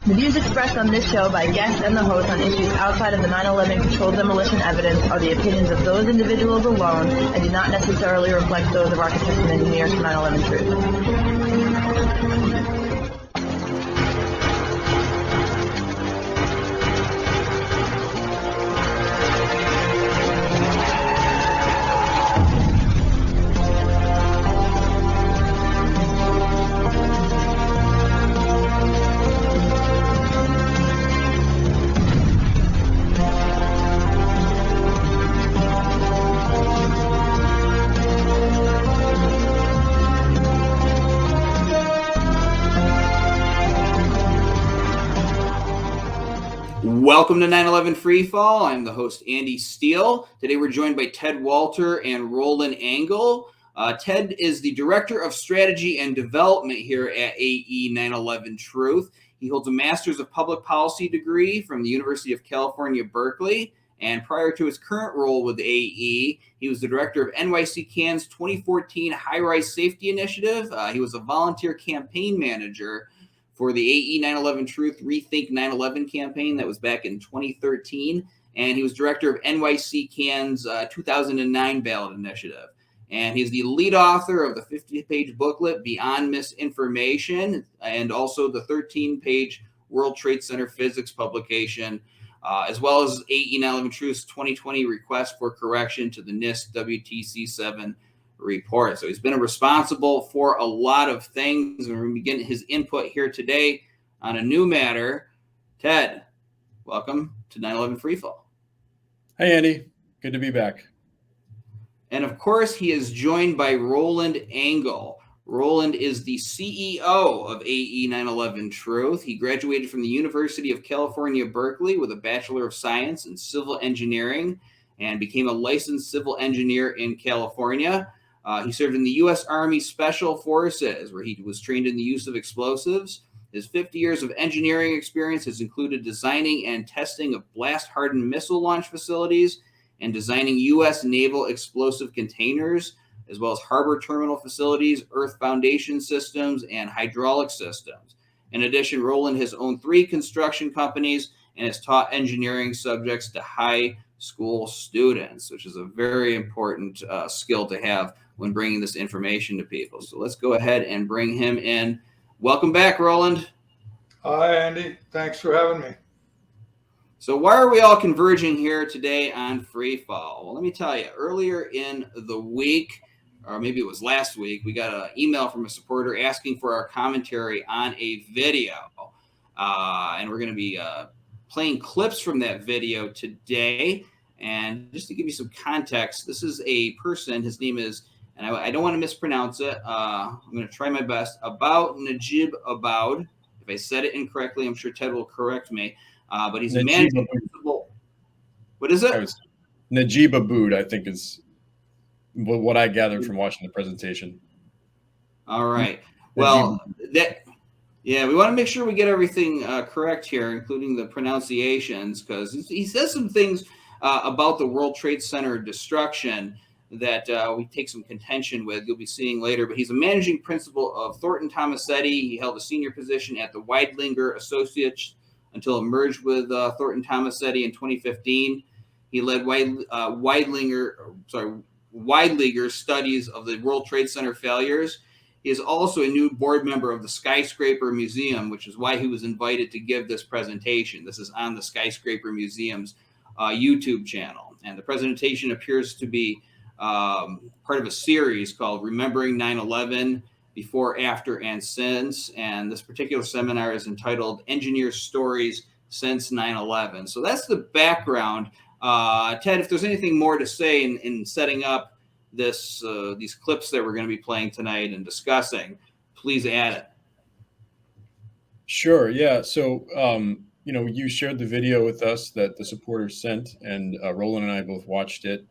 The views expressed on this show by guests and the host on issues outside of the 9/11 controlled demolition evidence are the opinions of those individuals alone and do not necessarily reflect those of architects and engineers for 9/11 Truth. Welcome to 9/11 Freefall. I'm the host, Andy Steele. Today we're joined by Ted Walter and Roland Engel. Ted is the Director of Strategy and Development here at AE 9/11 Truth. He holds a Master's of Public Policy degree from the University of California, Berkeley. And prior to his current role with AE, he was the Director of NYC CAN's 2014 High-Rise Safety Initiative. He was a volunteer campaign manager for the AE 9/11 Truth Rethink 9/11 campaign that was back in 2013. And he was director of NYC CAN's 2009 ballot initiative. And he's the lead author of the 50-page booklet, Beyond Misinformation, and also the 13-page World Trade Center Physics publication, as well as AE 9/11 Truth's 2020 request for correction to the NIST WTC7 report. So he's been responsible for a lot of things, and we're going to be getting his input here today on a new matter. Ted, welcome to 9/11 Freefall. Hey, Andy. Good to be back. And of course, he is joined by Roland Engel. Roland is the CEO of AE 9/11 Truth. He graduated from the University of California, Berkeley with a Bachelor of Science in Civil Engineering and became a licensed civil engineer in California. He served in the U.S. Army Special Forces, where he was trained in the use of explosives. His 50 years of engineering experience has included designing and testing of blast-hardened missile launch facilities and designing U.S. naval explosive containers, as well as harbor terminal facilities, earth foundation systems, and hydraulic systems. In addition, Roland has owned 3 construction companies and has taught engineering subjects to high school students, which is a very important skill to have when bringing this information to people. So let's go ahead and bring him in. Welcome back, Roland. Hi, Andy. Thanks for having me. So why are we all converging here today on Freefall? Well, let me tell you, earlier in the week, or maybe it was last week, we got an email from a supporter asking for our commentary on a video. And we're going to be playing clips from that video today. And just to give you some context, this is a person, his name is, and I don't want to mispronounce it, I'm going to try my best, Abboud. If I said it incorrectly, I'm sure Ted will correct me. But he's a managing principal. What is it? Abboud, I think, is what I gathered from watching the presentation. All right. Well, we want to make sure we get everything correct here, including the pronunciations, because he says some things about the World Trade Center destruction that we take some contention with. You'll be seeing later. But he's a managing principal of Thornton Tomasetti. He held a senior position at the Weidlinger Associates until it merged with Thornton Tomasetti in 2015. He led Weidlinger studies of the World Trade Center failures. He is also a new board member of the Skyscraper Museum, which is why he was invited to give this presentation. This is on the Skyscraper Museum's YouTube channel. And the presentation appears to be part of a series called Remembering 9/11, Before, After, and Since. And this particular seminar is entitled Engineer Stories Since 9/11. So that's the background. Ted, if there's anything more to say in setting up these clips that we're going to be playing tonight and discussing, please add it. Sure. Yeah. So, you shared the video with us that the supporters sent, and Roland and I both watched it,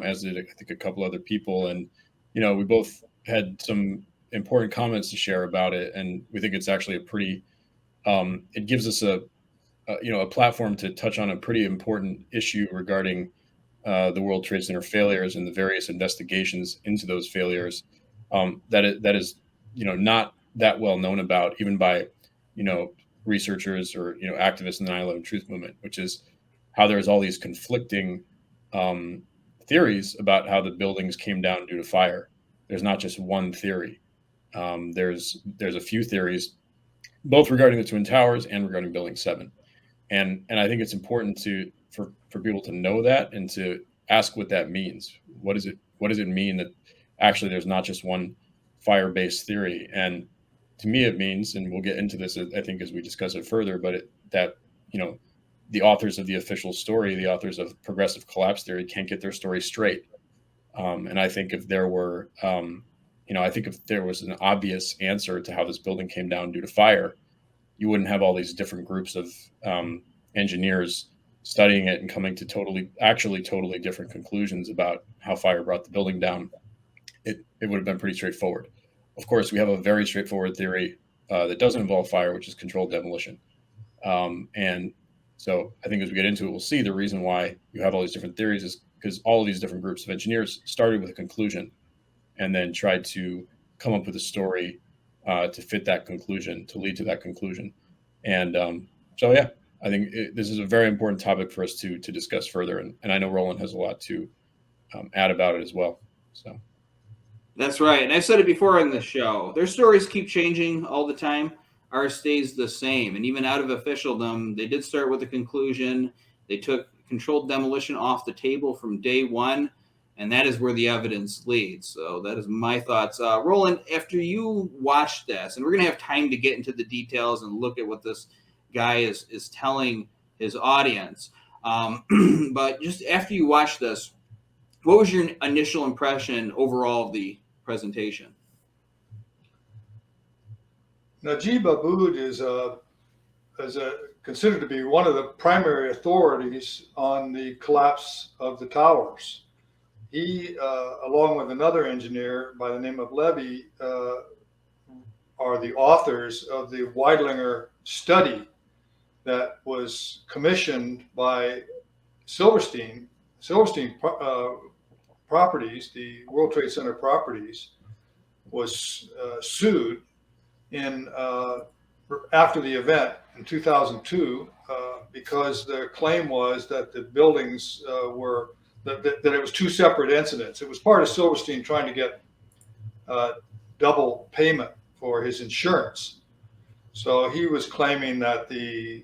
as did, I think, a couple other people. And, we both had some important comments to share about it. And we think it's actually a pretty, it gives us a platform to touch on a pretty important issue regarding the World Trade Center failures and the various investigations into those failures that is not that well known about, even by researchers or activists in the 9/11 Truth Movement, which is how there's all these conflicting theories about how the buildings came down due to fire. There's not just one theory. There's a few theories, both regarding the Twin Towers and regarding Building 7. And I think it's important for people to know that and to ask what that means. What does it mean that actually there's not just one fire-based theory? And to me, it means, and we'll get into this, I think, as we discuss it further, but that the authors of the official story, the authors of progressive collapse theory, can't get their story straight. And I think if there were, if there was an obvious answer to how this building came down due to fire, you wouldn't have all these different groups of engineers studying it and coming to totally different conclusions about how fire brought the building down. It would have been pretty straightforward. Of course, we have a very straightforward theory that doesn't involve fire, which is controlled demolition. And so I think as we get into it, we'll see the reason why you have all these different theories is because all of these different groups of engineers started with a conclusion and then tried to come up with a story to fit that conclusion, to lead to that conclusion. And so, yeah, I think this is a very important topic for us to discuss further. And I know Roland has a lot to add about it as well. So that's right. And I've said it before on the show. Their stories keep changing all the time. Ours stays the same. And even out of officialdom, they did start with a conclusion. They took controlled demolition off the table from day one. And that is where the evidence leads. So that is my thoughts. Roland, after you watch this, and we're going to have time to get into the details and look at what this guy is telling his audience. But just after you watch this, what was your initial impression overall of the presentation? Najib Abboud is considered to be one of the primary authorities on the collapse of the towers. He, along with another engineer by the name of Levy, are the authors of the Weidlinger study that was commissioned by Silverstein Properties, the World Trade Center Properties, was sued after the event in 2002 because their claim was that the buildings that it was two separate incidents. It was part of Silverstein trying to get double payment for his insurance. So he was claiming that the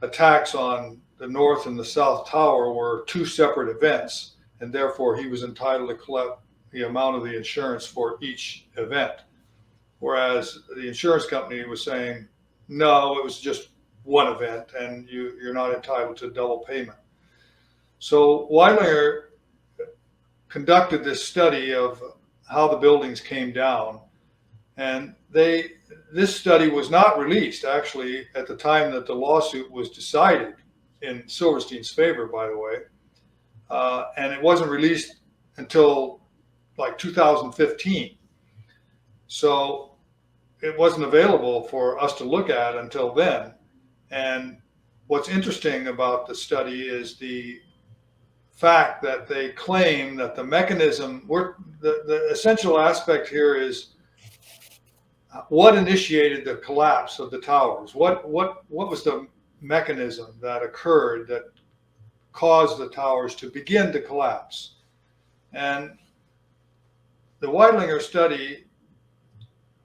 attacks on the North and the South Tower were two separate events, and therefore he was entitled to collect the amount of the insurance for each event. Whereas the insurance company was saying, no, it was just one event and you're not entitled to double payment. So Weidlinger conducted this study of how the buildings came down, and this study was not released actually at the time that the lawsuit was decided in Silverstein's favor, by the way, and it wasn't released until like 2015. So it wasn't available for us to look at until then. And what's interesting about the study is the fact that they claim that the mechanism, the essential aspect here is what initiated the collapse of the towers. What was the mechanism that occurred that caused the towers to begin to collapse? And the Weidlinger study,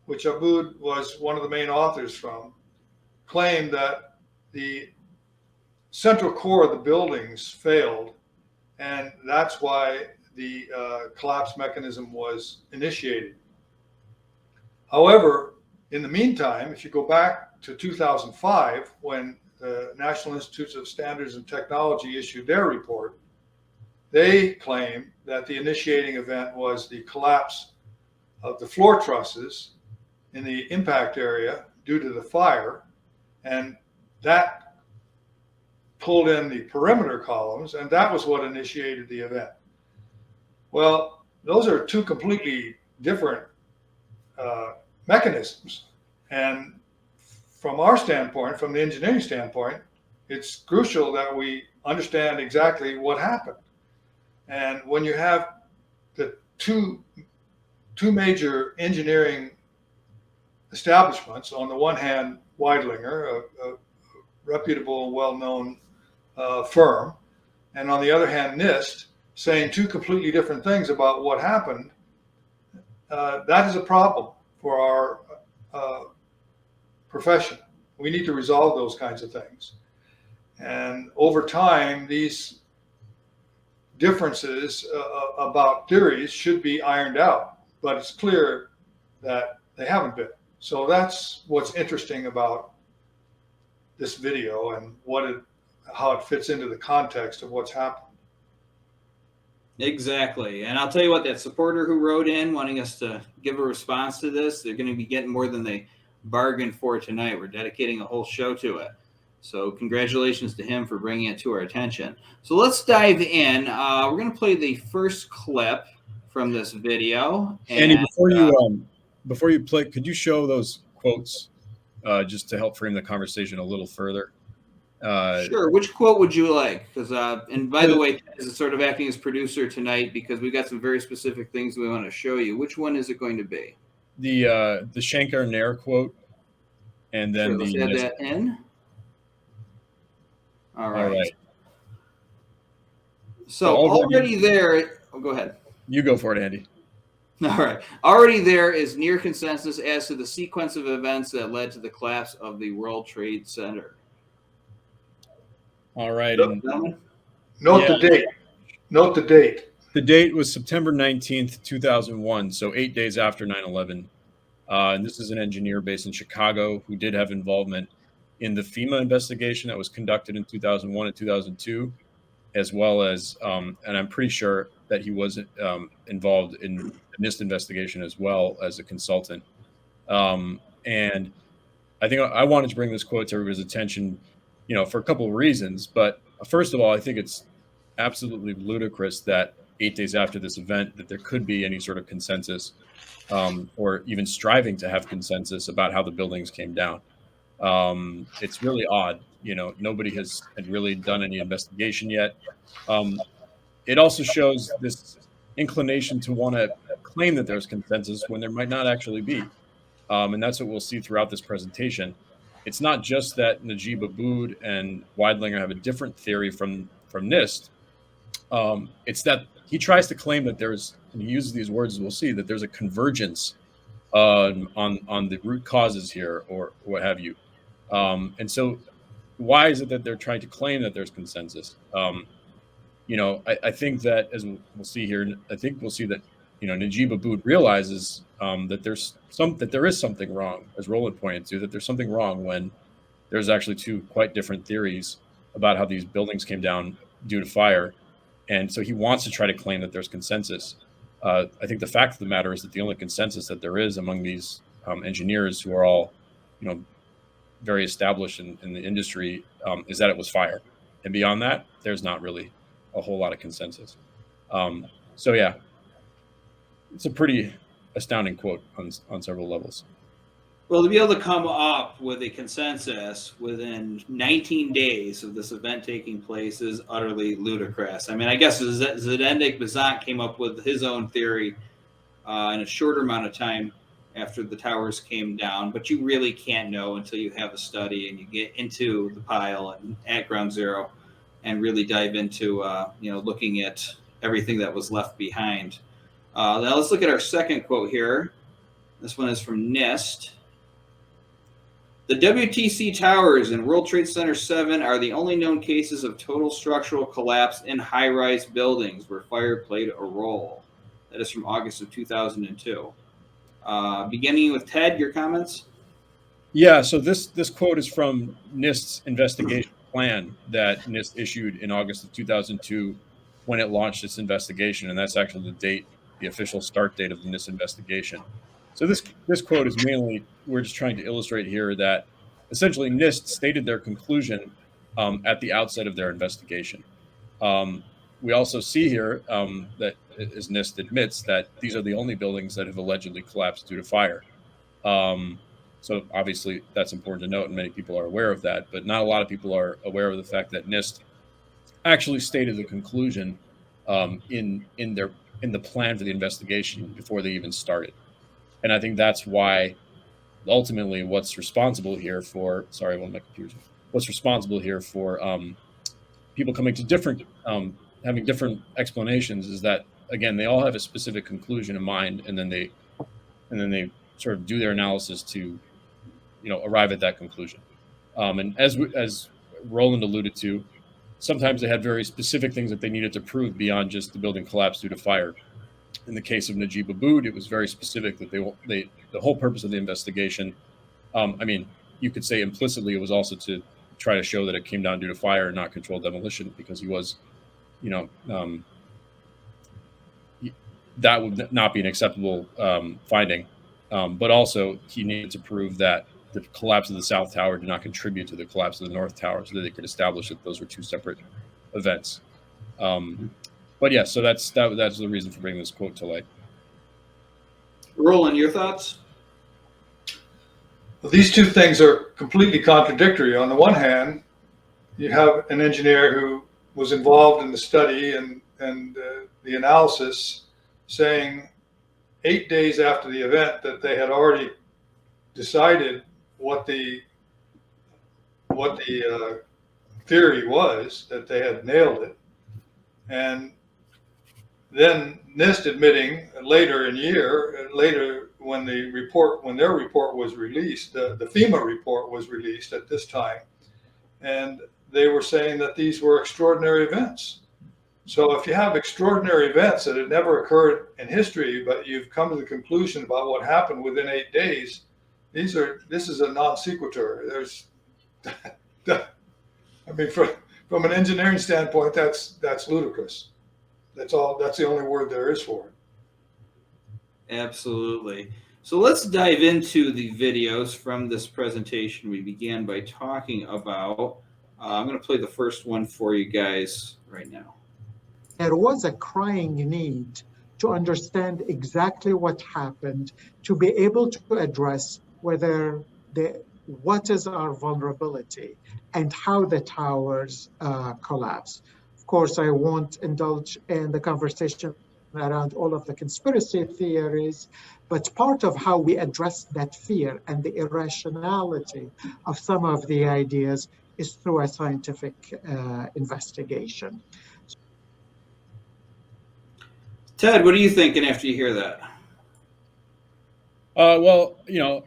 which Abboud was one of the main authors from, claimed that the central core of the buildings failed, and that's why the collapse mechanism was initiated. However, in the meantime, if you go back to 2005, when the National Institutes of Standards and Technology issued their report, they claim that the initiating event was the collapse of the floor trusses in the impact area due to the fire, and that pulled in the perimeter columns, and that was what initiated the event. Well, those are two completely different mechanisms, and from our standpoint, from the engineering standpoint, it's crucial that we understand exactly what happened. And when you have the two major engineering establishments, on the one hand Weidlinger, a reputable and well-known firm, and on the other hand, NIST, saying two completely different things about what happened, that is a problem for our profession. We need to resolve those kinds of things. And over time, these differences about theories should be ironed out, but it's clear that they haven't been. So that's what's interesting about this video and how it fits into the context of what's happened. Exactly. And I'll tell you what, that supporter who wrote in wanting us to give a response to this, they're going to be getting more than they bargained for tonight. We're dedicating a whole show to it. So congratulations to him for bringing it to our attention. So let's dive in. We're going to play the first clip from this video. And, Andy, before you play, could you show those quotes just to help frame the conversation a little further? Sure. Which quote would you like? Because and by the way, Ted is sort of acting as producer tonight because we got some very specific things we want to show you. Which one is it going to be? The Shankar Nair quote, and then let's add that in. All right. So already there. Oh, go ahead. You go for it, Andy. All right. Already there is near consensus as to the sequence of events that led to the collapse of the World Trade Center. All right. Note the date. Note the date. The date was September 19th, 2001, so 8 days after 9/11. And this is an engineer based in Chicago who did have involvement in the FEMA investigation that was conducted in 2001 and 2002, as well as, and I'm pretty sure that he was involved in the NIST investigation as well as a consultant. And I think I wanted to bring this quote to everybody's attention, for a couple of reasons. But first of all, I think it's absolutely ludicrous that 8 days after this event that there could be any sort of consensus or even striving to have consensus about how the buildings came down. It's really odd. Nobody had really done any investigation yet. It also shows this inclination to want to claim that there's consensus when there might not actually be. And that's what we'll see throughout this presentation. It's not just that Najib Abboud and Weidlinger have a different theory from NIST. It's that he tries to claim that there's, and he uses these words as we'll see, that there's a convergence on the root causes here or what have you. And so why is it that they're trying to claim that there's consensus? I think that, as we'll see here, I think we'll see that, Najib Abboud realizes that there is something wrong, as Roland pointed to, that there's something wrong when there's actually two quite different theories about how these buildings came down due to fire. And so he wants to try to claim that there's consensus. I think the fact of the matter is that the only consensus that there is among these engineers who are all, very established in the industry is that it was fire. And beyond that, there's not really a whole lot of consensus. So yeah, it's a pretty astounding quote on several levels. Well, to be able to come up with a consensus within 19 days of this event taking place is utterly ludicrous. I mean, I guess Zdeněk Bazant came up with his own theory in a shorter amount of time after the towers came down, but you really can't know until you have a study and you get into the pile and at ground zero and really dive into, looking at everything that was left behind. Now let's look at our second quote here. This one is from NIST. The WTC towers in World Trade Center 7 are the only known cases of total structural collapse in high-rise buildings where fire played a role. That is from August of 2002. Beginning with Ted, your comments? Yeah, so this quote is from NIST's investigation plan that NIST issued in August of 2002 when it launched its investigation, and that's actually the official start date of the NIST investigation. So this quote is mainly, we're just trying to illustrate here that essentially NIST stated their conclusion at the outset of their investigation. We also see here that, as NIST admits, that these are the only buildings that have allegedly collapsed due to fire. So obviously that's important to note, and many people are aware of that, but not a lot of people are aware of the fact that NIST actually stated the conclusion in the plan for the investigation before they even started. And I think that's why ultimately what's responsible here for, sorry, one of my computers, what's responsible here for people coming to different, having different explanations is that, again, they all have a specific conclusion in mind, and then they sort of do their analysis to, arrive at that conclusion. And as Roland alluded to, sometimes they had very specific things that they needed to prove beyond just the building collapsed due to fire. In the case of Najib Abboud, it was very specific that the whole purpose of the investigation, I mean, you could say implicitly it was also to try to show that it came down due to fire and not controlled demolition, because he was, that would not be an acceptable finding. But also he needed to prove that the collapse of the South Tower did not contribute to the collapse of the North Tower, so that they could establish that those were two separate events. But yeah, so that's the reason for bringing this quote to light. Roland, your thoughts? Well, these two things are completely contradictory. On the one hand, you have an engineer who was involved in the study and the analysis, saying 8 days after the event that they had already decided what the theory was, that they had nailed it, and then NIST admitting later when their report was released, the FEMA report was released at this time, and they were saying that these were extraordinary events. So if you have extraordinary events that had never occurred in history, but you've come to the conclusion about what happened within 8 days, this is a non sequitur. There's, I mean, from an engineering standpoint, that's ludicrous. That's the only word there is for it. Absolutely. So let's dive into the videos from this presentation. We began by talking about, I'm going to play the first one for you guys right now. There was a crying need to understand exactly what happened, to be able to address what is our vulnerability and how the towers collapse. Of course, I won't indulge in the conversation around all of the conspiracy theories, but part of how we address that fear and the irrationality of some of the ideas is through a scientific investigation. Ted, what are you thinking after you hear that? Well,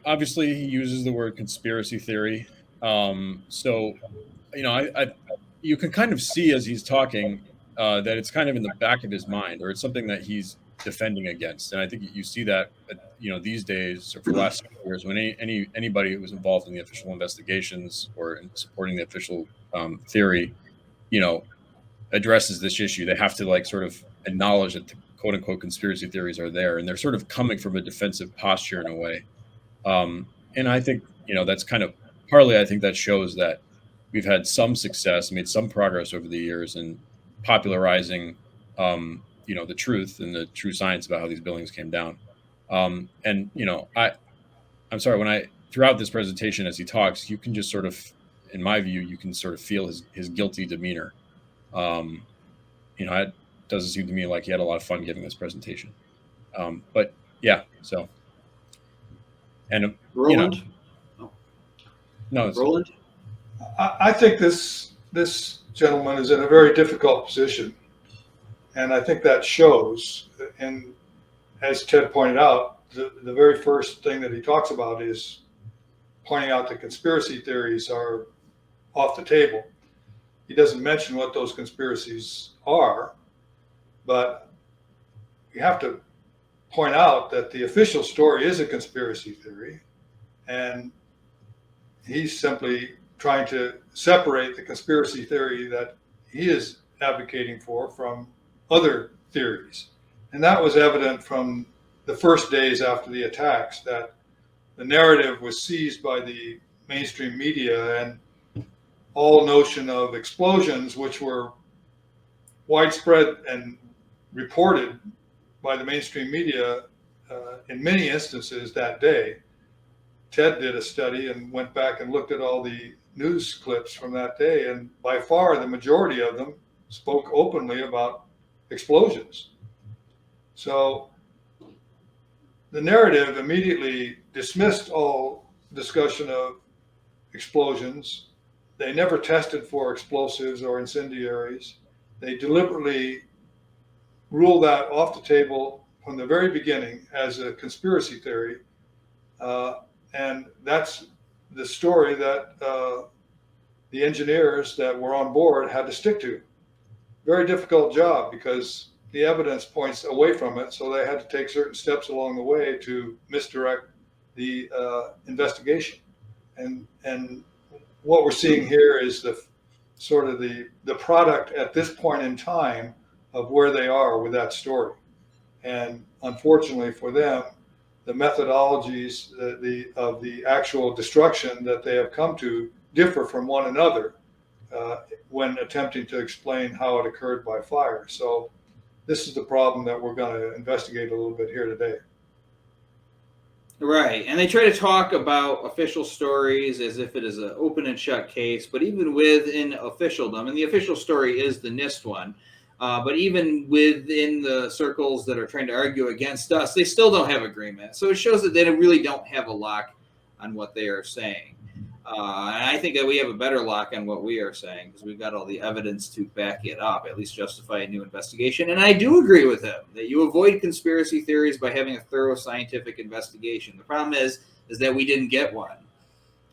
obviously he uses the word conspiracy theory. So, you can kind of see as he's talking that it's kind of in the back of his mind, or it's something that he's defending against. And I think you see that, these days, or for the last couple of years, when anybody who was involved in the official investigations or in supporting the official theory, addresses this issue, they have to sort of acknowledge that the quote unquote conspiracy theories are there, and they're sort of coming from a defensive posture in a way. And I think, that's kind of partly, I think that shows that we've had some success, made some progress over the years in popularizing, the truth and the true science about how these buildings came down. I'm sorry, throughout this presentation, as he talks, you can just sort of, in my view, you can sort of feel his guilty demeanor. It doesn't seem to me like he had a lot of fun giving this presentation. But yeah, so. And Roland? No, Roland? I think this gentleman is in a very difficult position, and I think that shows. And as Ted pointed out, the very first thing that he talks about is pointing out that conspiracy theories are off the table. He doesn't mention what those conspiracies are, but we have to point out that the official story is a conspiracy theory, and he's simply trying to separate the conspiracy theory that he is advocating for from other theories. And that was evident from the first days after the attacks, that the narrative was seized by the mainstream media, and all notion of explosions, which were widespread and reported by the mainstream media in many instances that day. Ted did a study and went back and looked at all the news clips from that day, and by far the majority of them spoke openly about explosions. So the narrative immediately dismissed all discussion of explosions. They never tested for explosives or incendiaries. They deliberately ruled that off the table from the very beginning as a conspiracy theory. And that's the story that the engineers that were on board had to stick to. Very difficult job because the evidence points away from it, so they had to take certain steps along the way to misdirect the investigation. And what we're seeing here is the sort of the product at this point in time of where they are with that story. And unfortunately for them, the methodologies of the actual destruction that they have come to differ from one another when attempting to explain how it occurred by fire. So this is the problem that we're going to investigate a little bit here today. Right, and they try to talk about official stories as if it is an open and shut case, but even within officialdom, and the official story is the NIST one, but even within the circles that are trying to argue against us, they still don't have agreement. So it shows that they really don't have a lock on what they are saying. And I think that we have a better lock on what we are saying because we've got all the evidence to back it up, at least justify a new investigation. And I do agree with him that you avoid conspiracy theories by having a thorough scientific investigation. The problem is that we didn't get one.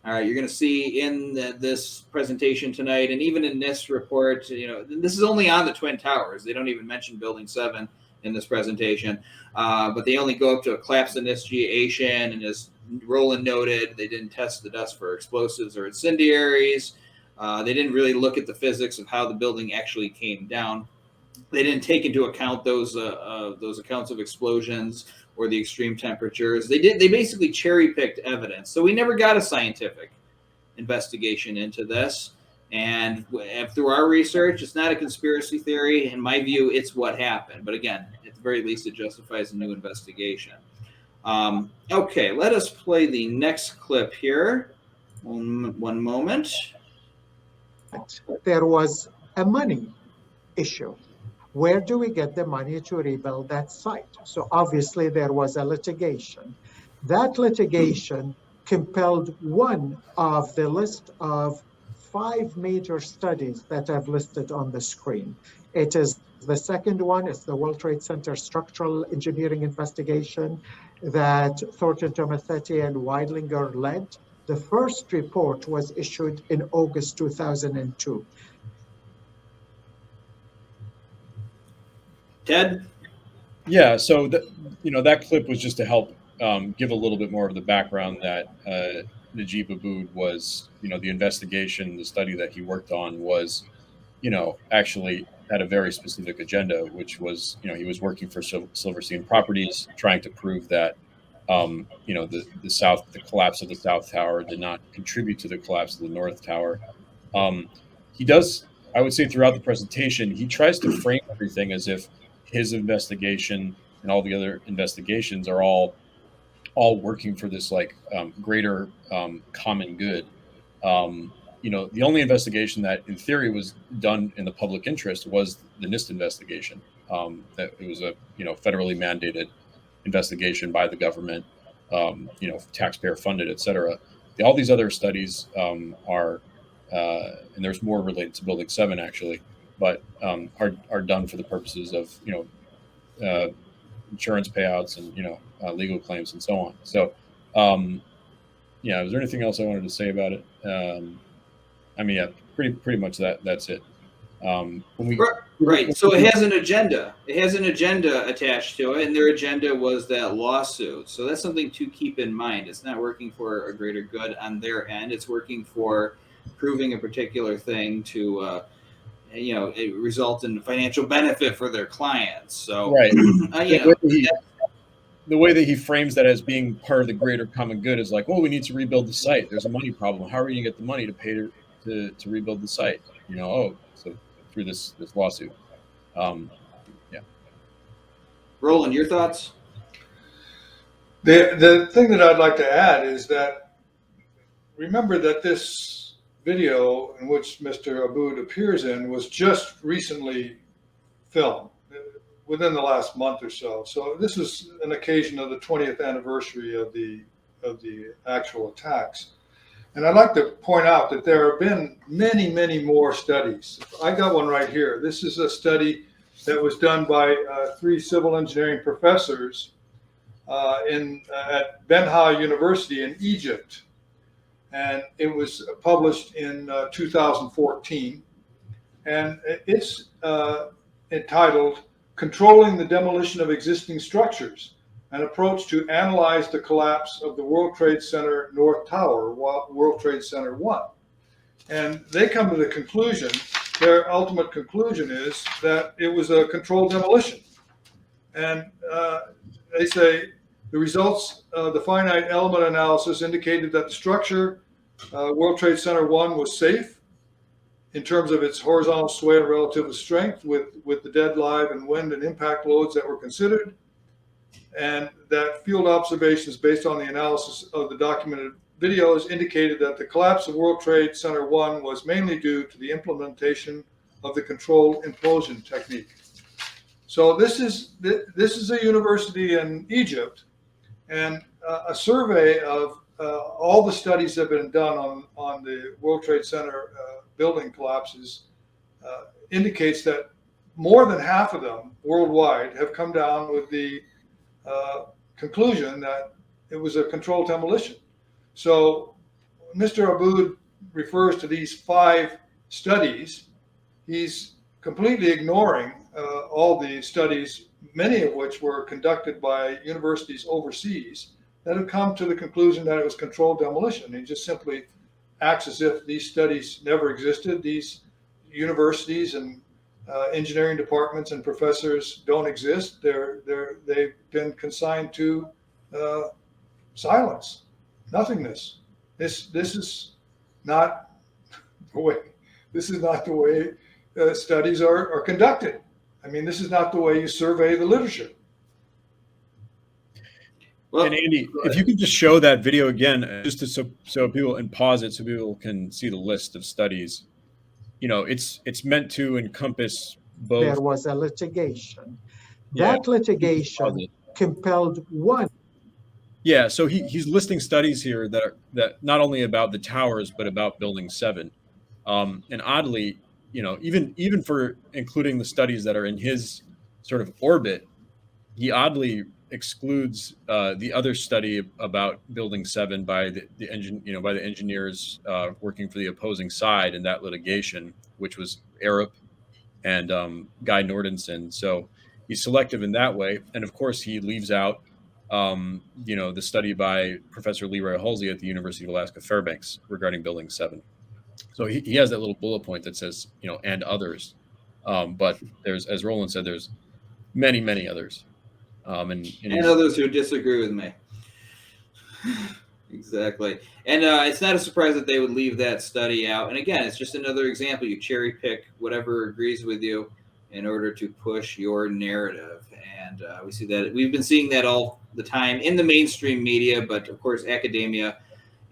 All right, you're going to see in this presentation tonight, and even in this report, this is only on the Twin Towers. They don't even mention Building 7 in this presentation, but they only go up to a collapse initiation, and as Roland noted, they didn't test the dust for explosives or incendiaries. They didn't really look at the physics of how the building actually came down. They didn't take into account those accounts of explosions or the extreme temperatures. They basically cherry-picked evidence. So we never got a scientific investigation into this. And through our research, it's not a conspiracy theory. In my view, it's what happened. But again, at the very least, it justifies a new investigation. Okay, let us play the next clip here. One moment. There was a money issue. Where do we get the money to rebuild that site? So obviously there was a litigation. That litigation compelled one of the list of 5 major studies that I've listed on the screen. It is the second one, it's the World Trade Center structural engineering investigation that Thornton Tomasetti and Weidlinger led. The first report was issued in August 2002. Ted? Yeah, so that clip was just to help give a little bit more of the background that Najib Abboud was, the investigation, the study that he worked on was, actually had a very specific agenda, which was, he was working for Silverstein Properties, trying to prove that, the collapse of the South Tower did not contribute to the collapse of the North Tower. He does, I would say, throughout the presentation, he tries to frame everything as if his investigation and all the other investigations are all working for this greater common good. The only investigation that in theory was done in the public interest was the NIST investigation. That it was a federally mandated investigation by the government, taxpayer funded, et cetera. All these other studies are, and there's more related to Building 7 actually, but are done for the purposes of insurance payouts and legal claims and so on. So is there anything else I wanted to say about it? Pretty much that's it. Right. So it has an agenda. It has an agenda attached to it, and their agenda was that lawsuit. So that's something to keep in mind. It's not working for a greater good on their end. It's working for proving a particular thing to it result in financial benefit for their clients. So, right. The way that he frames that as being part of the greater common good is like, well, we need to rebuild the site. There's a money problem. How are we going to get the money to pay to rebuild the site? So through this lawsuit. Roland, your thoughts? The thing that I'd like to add is that remember that this video in which Mr. Abboud appears in was just recently filmed within the last month or so. So this is an occasion of the 20th anniversary of the the actual attacks. And I'd like to point out that there have been many, many more studies. I got one right here. This is a study that was done by 3 civil engineering professors at Benha University in Egypt. And it was published in 2014. And it's entitled Controlling the Demolition of Existing Structures, an approach to analyze the collapse of the World Trade Center North Tower, World Trade Center 1. And they come to the conclusion, their ultimate conclusion is that it was a controlled demolition. And they say the results of the finite element analysis indicated that the structure, World Trade Center 1, was safe in terms of its horizontal sway and relative strength with the dead, live, and wind and impact loads that were considered. And that field observations based on the analysis of the documented videos indicated that the collapse of World Trade Center 1 was mainly due to the implementation of the controlled implosion technique. So this is a university in Egypt, and a survey of all the studies that have been done on the World Trade Center building collapses indicates that more than half of them worldwide have come down with the conclusion that it was a controlled demolition. So Mr. Abboud refers to these 5 studies. He's completely ignoring all the studies, many of which were conducted by universities overseas, that have come to the conclusion that it was controlled demolition. He just simply acts as if these studies never existed. These universities and engineering departments and professors don't exist. They've been consigned to silence, nothingness. This is not the way. This is not the way studies are conducted. I mean, this is not the way you survey the literature. Well, and Andy, if you could just show that video again, just so people, and pause it so people can see the list of studies. You know, it's meant to encompass both. There was a litigation. That litigation compelled one. Yeah, so he's listing studies here that not only about the towers but about Building 7, and oddly, you know, even for including the studies that are in his sort of orbit, he oddly excludes the other study about Building 7 by the engineers working for the opposing side in that litigation, which was Arup and Guy Nordenson. So he's selective in that way, and of course he leaves out the study by Professor Leroy Halsey at the University of Alaska Fairbanks regarding Building 7. So he has that little bullet point that says, and others, but there's, as Roland said, there's many others. And others who disagree with me. Exactly. And it's not a surprise that they would leave that study out. And again, it's just another example. You cherry pick whatever agrees with you in order to push your narrative. And we see that we've been seeing that all the time in the mainstream media, but of course, academia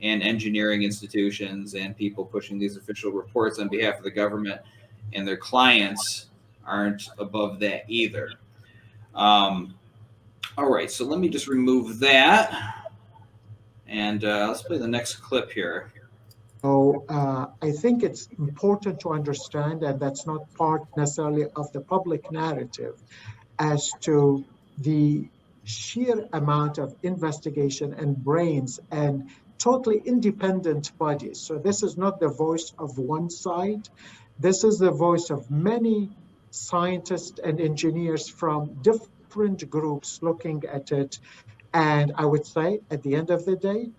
and engineering institutions and people pushing these official reports on behalf of the government and their clients aren't above that either. All right, so let me just remove that, and let's play the next clip here. So I think it's important to understand, and that's not part necessarily of the public narrative, as to the sheer amount of investigation and brains and totally independent bodies. So this is not the voice of one side. This is the voice of many scientists and engineers from different groups looking at it. And I would say at the end of the day,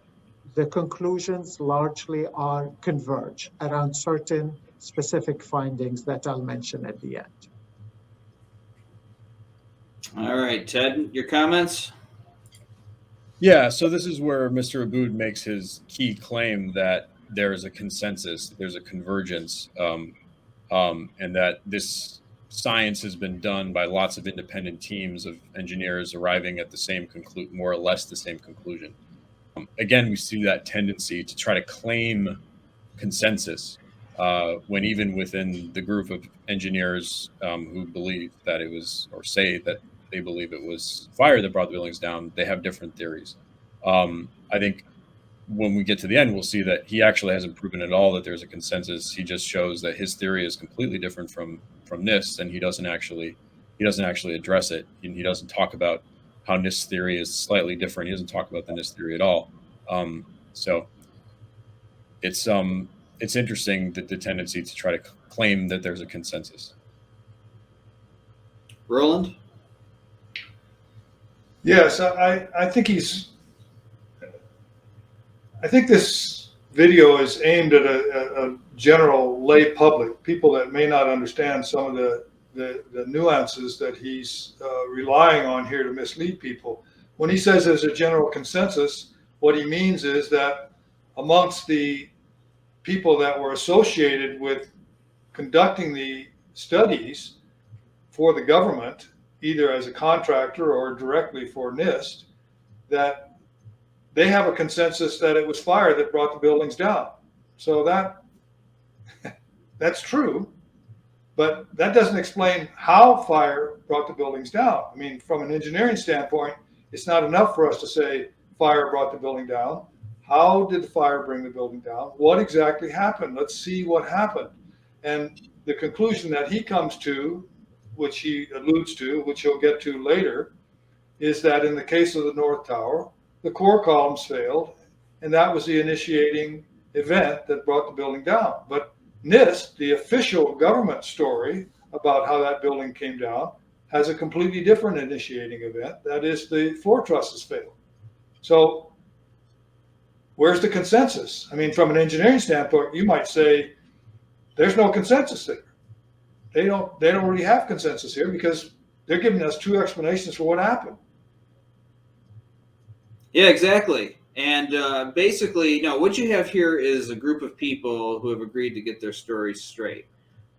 the conclusions largely are converge around certain specific findings that I'll mention at the end. All right, Ted, your comments? Yeah, so this is where Mr. Abboud makes his key claim that there is a consensus, there's a convergence, and that this science has been done by lots of independent teams of engineers arriving at the same more or less the same conclusion. Again, we see that tendency to try to claim consensus when even within the group of engineers who believe that it was, or say that they believe it was fire that brought the buildings down, they have different theories. I think when we get to the end, we'll see that he actually hasn't proven at all that there's a consensus. He just shows that his theory is completely different from NIST, and he doesn't actually address it. He doesn't talk about how NIST theory is slightly different. He doesn't talk about the NIST theory at all. So it's interesting that the tendency to try to claim that there's a consensus. Roland? Yes, I think this video is aimed at a general lay public, people that may not understand some of the nuances that he's relying on here to mislead people. When he says there's a general consensus, what he means is that amongst the people that were associated with conducting the studies for the government, either as a contractor or directly for NIST, that they have a consensus that it was fire that brought the buildings down. So that's true, but that doesn't explain how fire brought the buildings down. I mean, from an engineering standpoint, it's not enough for us to say fire brought the building down. How did the fire bring the building down? What exactly happened? Let's see what happened. And the conclusion that he comes to, which he alludes to, which he'll get to later, is that in the case of the North Tower, the core columns failed, and that was the initiating event that brought the building down. But NIST, the official government story about how that building came down, has a completely different initiating event. That is, the floor trusses failed. So where's the consensus? I mean, from an engineering standpoint, you might say there's no consensus there. They don't really have consensus here because they're giving us two explanations for what happened. Yeah, exactly. And basically, no, what you have here is a group of people who have agreed to get their stories straight.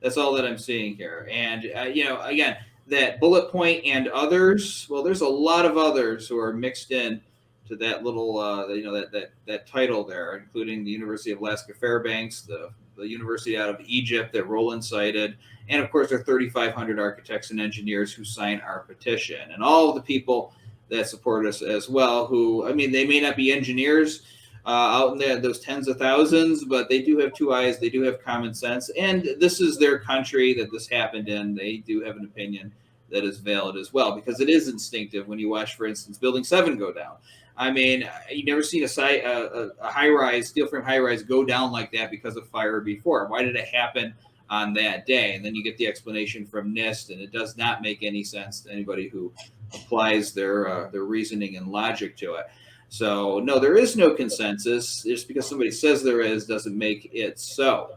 That's all that I'm seeing here. And, again, that bullet point and others, well, there's a lot of others who are mixed in to that little, that title there, including the University of Alaska Fairbanks, the university out of Egypt that Roland cited, and of course, there are 3,500 architects and engineers who sign our petition, and all of the people that support us as well, who, I mean, they may not be engineers out in those tens of thousands, but they do have two eyes, they do have common sense, and this is their country that this happened in. They do have an opinion that is valid as well, because it is instinctive when you watch, for instance, Building 7 go down. I mean, you've never seen a high-rise, steel frame high-rise go down like that because of fire before. Why did it happen on that day? And then you get the explanation from NIST, and it does not make any sense to anybody who applies their reasoning and logic to it. So, no, there is no consensus. Just because somebody says there is doesn't make it so.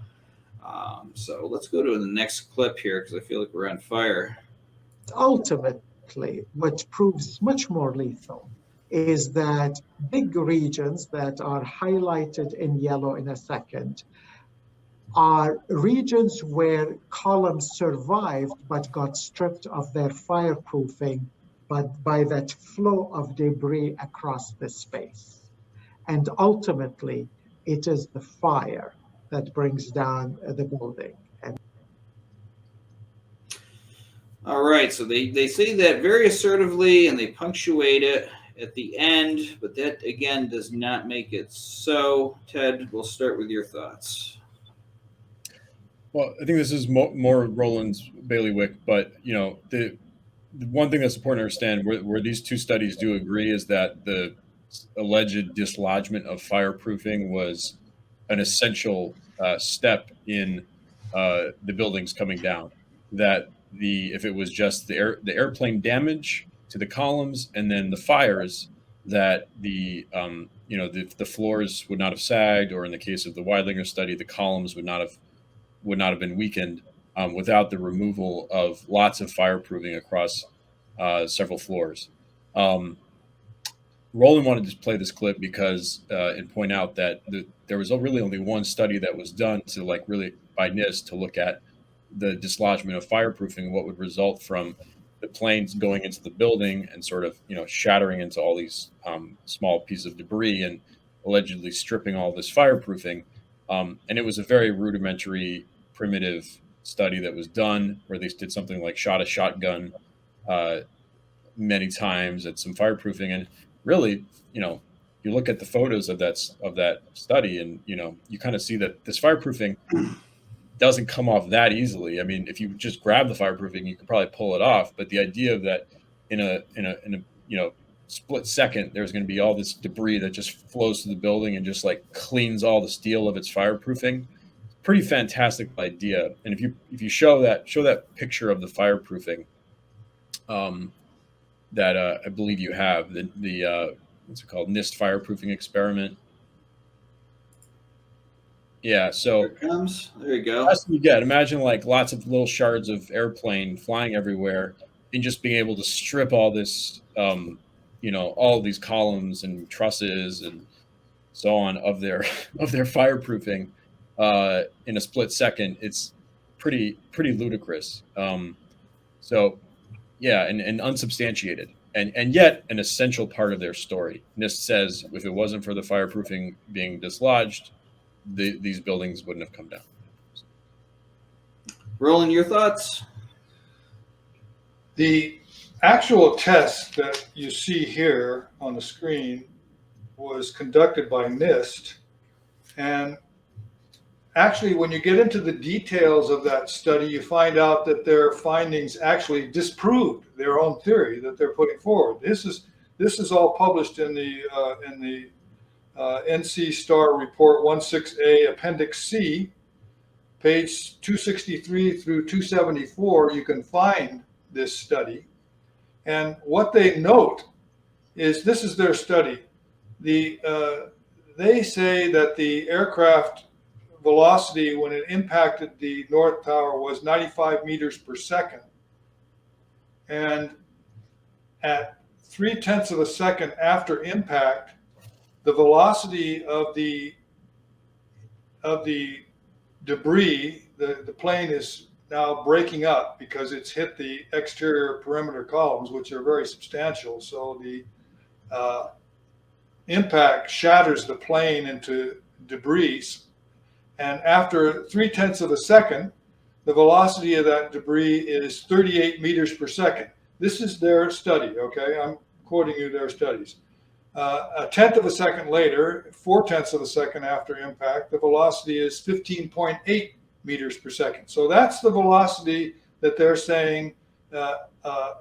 So let's go to the next clip here because I feel like we're on fire. Ultimately, what proves much more lethal is that big regions that are highlighted in yellow in a second are regions where columns survived but got stripped of their fireproofing but by that flow of debris across the space. And ultimately, it is the fire that brings down the building. All right, so they say that very assertively and they punctuate it at the end, but that again does not make it so. Ted, we'll start with your thoughts. Well, I think this is more Roland's bailiwick, but the one thing that's important to understand where these two studies do agree is that the alleged dislodgement of fireproofing was an essential step in the buildings coming down. That if it was just the airplane damage to the columns and then the fires, that the floors would not have sagged, or in the case of the Weidlinger study, the columns would not have been weakened without the removal of lots of fireproofing across several floors. Roland wanted to play this clip because and point out that there was really only one study that was done really by NIST to look at the dislodgement of fireproofing, what would result from the planes going into the building and sort of shattering into all these small pieces of debris and allegedly stripping all this fireproofing. And it was a very rudimentary, primitive study that was done where they did something like shot a shotgun many times at some fireproofing. And really, you look at the photos of that study, and you kind of see that this fireproofing doesn't come off that easily. I mean, if you just grab the fireproofing, you could probably pull it off. But the idea of that in a split second, there's going to be all this debris that just flows through the building and just like cleans all the steel of its fireproofing. Pretty fantastic idea. And if you show that picture of the fireproofing, that I believe you have the what's it called, NIST fireproofing experiment. Yeah, so Here it comes. There you go. that's what you get. Imagine like lots of little shards of airplane flying everywhere, and just being able to strip all this, all of these columns and trusses and so on of their fireproofing in a split second. It's pretty ludicrous. So yeah, and unsubstantiated, and yet an essential part of their story. NIST says if it wasn't for the fireproofing being dislodged, these buildings wouldn't have come down. Roland, your thoughts? The actual test that you see here on the screen was conducted by NIST. And actually, when you get into the details of that study, you find out that their findings actually disproved their own theory that they're putting forward. This is all published in the NC Star Report 16A Appendix C, page 263 through 274. You can find this study. And what they note is, this is their study. They say that the aircraft velocity when it impacted the North Tower was 95 meters per second. And at 0.3 of a second after impact, the velocity of the debris, the plane is now breaking up because it's hit the exterior perimeter columns, which are very substantial. So the impact shatters the plane into debris. And after 0.3 of a second, the velocity of that debris is 38 meters per second. This is their study, okay? I'm quoting you their studies. A tenth of a second later, 0.4 of a second after impact, the velocity is 15.8 meters per second. So that's the velocity that they're saying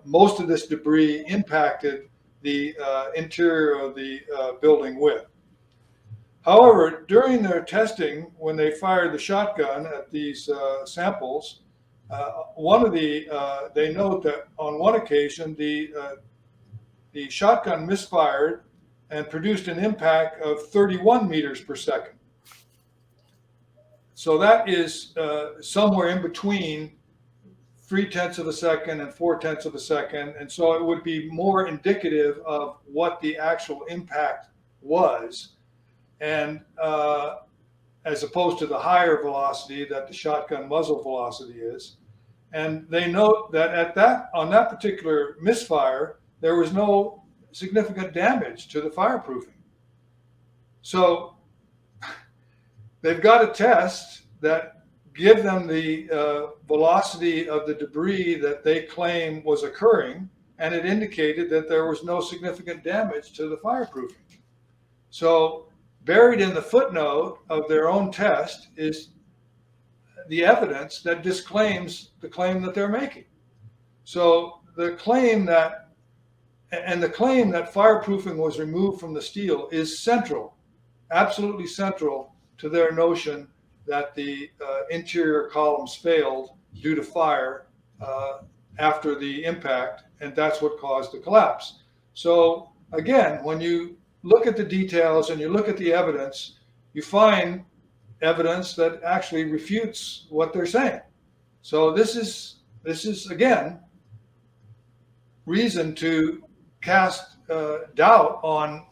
most of this debris impacted the interior of the building with. However, during their testing, when they fired the shotgun at these samples, they note that on one occasion the shotgun misfired and produced an impact of 31 meters per second. So that is somewhere in between 0.3 of a second and 0.4 of a second. And so it would be more indicative of what the actual impact was, and as opposed to the higher velocity that the shotgun muzzle velocity is. And they note that on that particular misfire, there was no significant damage to the fireproofing. So they've got a test that give them the velocity of the debris that they claim was occurring, and it indicated that there was no significant damage to the fireproofing. So buried in the footnote of their own test is the evidence that disclaims the claim that they're making. So the claim that fireproofing was removed from the steel is central, absolutely central to their notion that the interior columns failed due to fire after the impact, and that's what caused the collapse. So again, when you look at the details and you look at the evidence, you find evidence that actually refutes what they're saying. So this is again reason to cast doubt on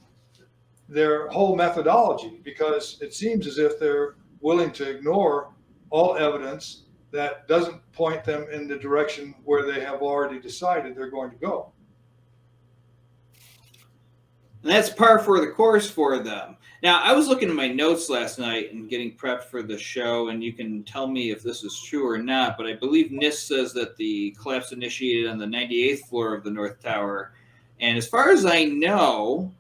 their whole methodology, because it seems as if they're willing to ignore all evidence that doesn't point them in the direction where they have already decided they're going to go. And that's par for the course for them. Now, I was looking at my notes last night and getting prepped for the show, and you can tell me if this is true or not, but I believe NIST says that the collapse initiated on the 98th floor of the North Tower. And as far as I know,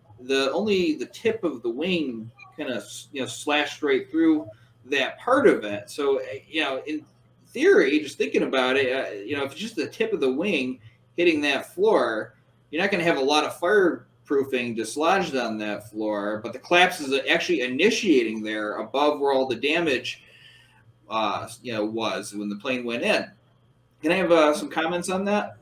only the tip of the wing kind of slashed right through that part of it. So in theory, just thinking about it, if it's just the tip of the wing hitting that floor, you're not going to have a lot of fireproofing dislodged on that floor. But the collapse is actually initiating there above where all the damage was when the plane went in. Can I have some comments on that?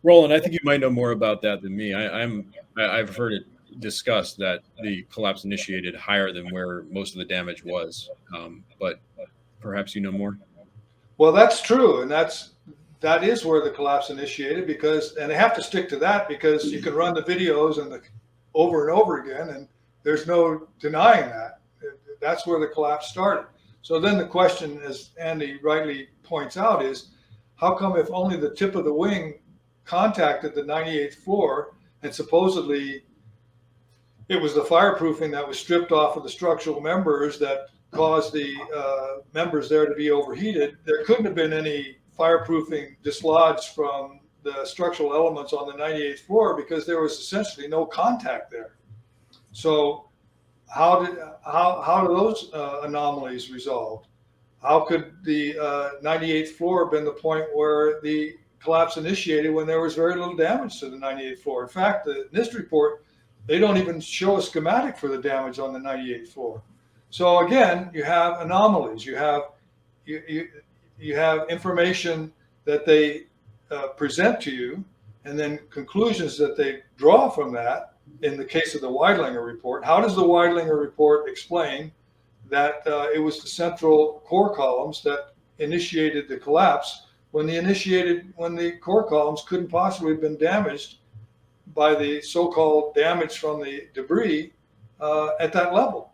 Roland, I think you might know more about that than me. I've heard it discussed that the collapse initiated higher than where most of the damage was, but perhaps you know more. Well, that's true, and that is where the collapse initiated, and they have to stick to that because you can run the videos over and over again, and there's no denying that. That's where the collapse started. So then the question, as Andy rightly points out, is how come if only the tip of the wing contacted the 98th floor, and supposedly it was the fireproofing that was stripped off of the structural members that caused the members there to be overheated? There couldn't have been any fireproofing dislodged from the structural elements on the 98th floor because there was essentially no contact there. So how do those anomalies resolved? How could the 98th floor have been the point where the collapse initiated when there was very little damage to the 98th floor? In fact, the NIST report, they don't even show a schematic for the damage on the 98th floor. So again, you have anomalies. You have information that they present to you, and then conclusions that they draw from that. In the case of the Weidlinger report, how does the Weidlinger report explain that it was the central core columns that initiated the collapse when the core columns couldn't possibly have been damaged by the so-called damage from the debris at that level?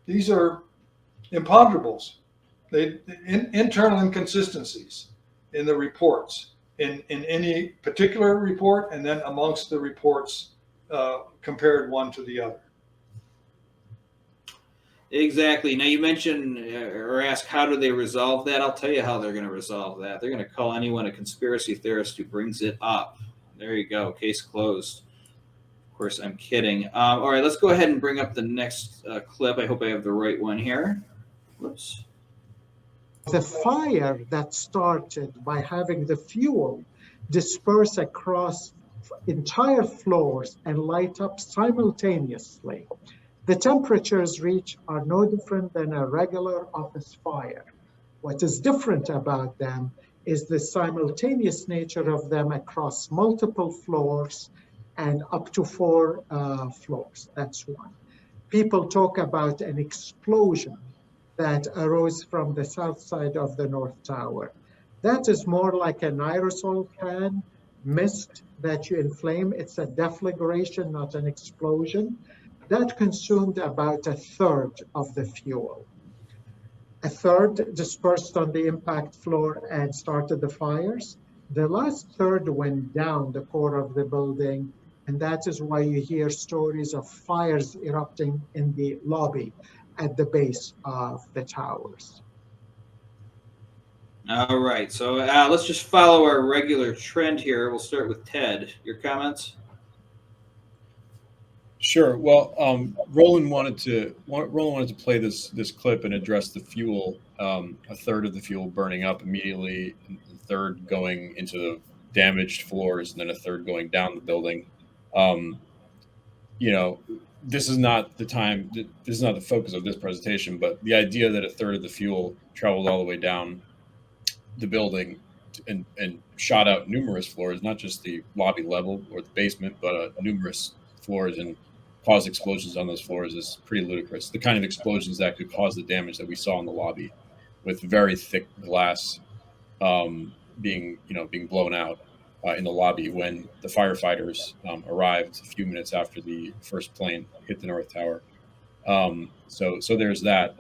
These are imponderables. Internal inconsistencies in the reports, in any particular report, and then amongst the reports compared one to the other. Exactly. Now you mentioned or ask how do they resolve that? I'll tell you how they're going to resolve that. They're going to call anyone a conspiracy theorist who brings it up. There you go. Case closed. Of course, I'm kidding. All right, let's go ahead and bring up the next clip. I hope I have the right one here. Whoops. The fire that started by having the fuel disperse across entire floors and light up simultaneously. The temperatures reached are no different than a regular office fire. What is different about them is the simultaneous nature of them across multiple floors and up to 4 floors. That's one. People talk about an explosion that arose from the south side of the North Tower. That is more like an aerosol can mist that you inflame. It's a deflagration, not an explosion. That consumed about a third of the fuel. A third dispersed on the impact floor and started the fires. The last third went down the core of the building, and that is why you hear stories of fires erupting in the lobby at the base of the towers. All right, so let's just follow our regular trend here. We'll start with Ted. Your comments? Sure. Well, Roland wanted to play this clip and address the fuel. A third of the fuel burning up immediately, a third going into the damaged floors, and then a third going down the building. This is not the time. This is not the focus of this presentation. But the idea that a third of the fuel traveled all the way down the building and shot out numerous floors, not just the lobby level or the basement, but numerous floors, and caused explosions on those floors is pretty ludicrous. The kind of explosions that could cause the damage that we saw in the lobby, with very thick glass being blown out in the lobby when the firefighters arrived a few minutes after the first plane hit the North Tower. So there's that.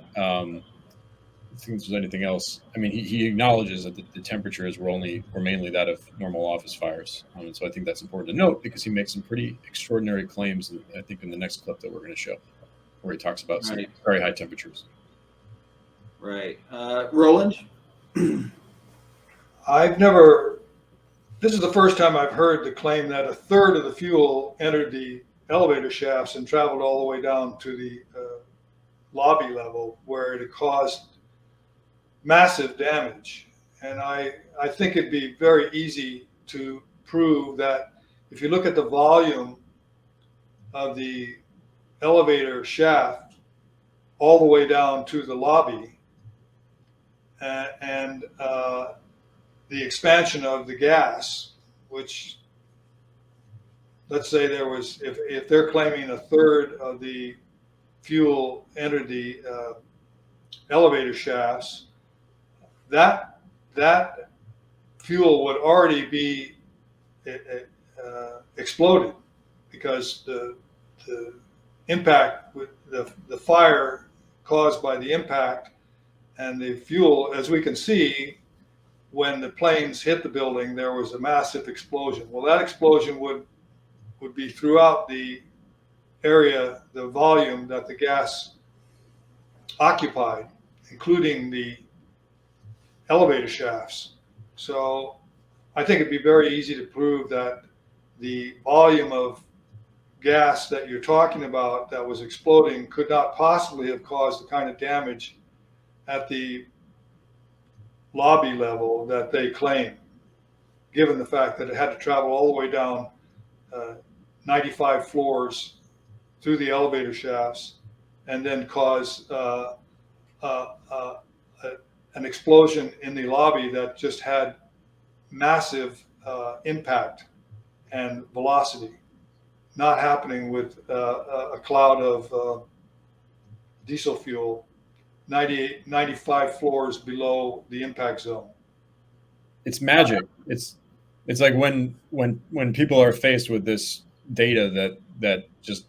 I think there's anything else. I mean, he acknowledges that the temperatures were mainly that of normal office fires. And so I think that's important to note because he makes some pretty extraordinary claims, I think, in the next clip that we're going to show, where he talks about some very high temperatures. Right. Roland? This is the first time I've heard the claim that a third of the fuel entered the elevator shafts and traveled all the way down to the lobby level, where it caused massive damage. And I think it'd be very easy to prove that if you look at the volume of the elevator shaft all the way down to the lobby, and the expansion of the gas, which, let's say there was, if they're claiming a third of the fuel entered the elevator shafts, that fuel would already be exploded, because the impact, the fire caused by the impact and the fuel, as we can see, when the planes hit the building, there was a massive explosion. Well, that explosion would be throughout the area, the volume that the gas occupied, including the elevator shafts. So I think it'd be very easy to prove that the volume of gas that you're talking about that was exploding could not possibly have caused the kind of damage at the lobby level that they claim, given the fact that it had to travel all the way down 95 floors through the elevator shafts and then cause an explosion in the lobby that just had massive impact and velocity, not happening with a cloud of diesel fuel 95 floors below the impact zone. It's magic. It's like when people are faced with this data that just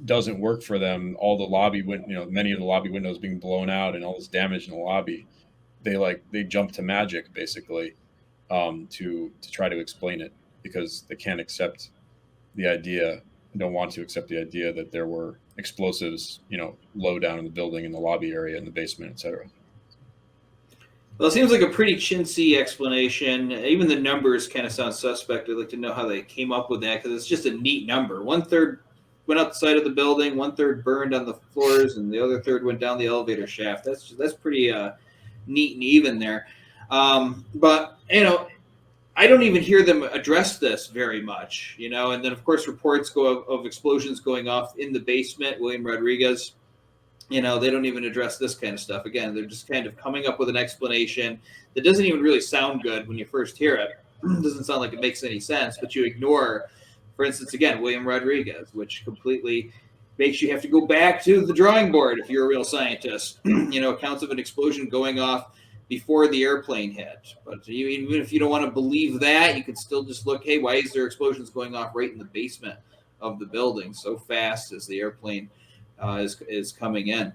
doesn't work for them, all the lobby many of the lobby windows being blown out and all this damage in the lobby, they jump to magic basically, to try to explain it, because they can't accept the idea, don't want to accept the idea that there were explosives, low down in the building, in the lobby area, in the basement, etc. Well, it seems like a pretty chintzy explanation. Even the numbers kind of sound suspect. I'd like to know how they came up with that, because it's just a neat number. 1/3 went out the side of the building, 1/3 burned on the floors, and the other third went down the elevator shaft. That's pretty neat and even there. But I don't even hear them address this very much, and then of course reports go of explosions going off in the basement. William Rodriguez, they don't even address this kind of stuff. Again, they're just kind of coming up with an explanation that doesn't even really sound good when you first hear it. It doesn't sound like it makes any sense, but you ignore, for instance, again, William Rodriguez, which completely makes you have to go back to the drawing board if you're a real scientist. Accounts of an explosion going off before the airplane hit. But even if you don't want to believe that, you can still just look, hey, why is there explosions going off right in the basement of the building so fast as the airplane is coming in?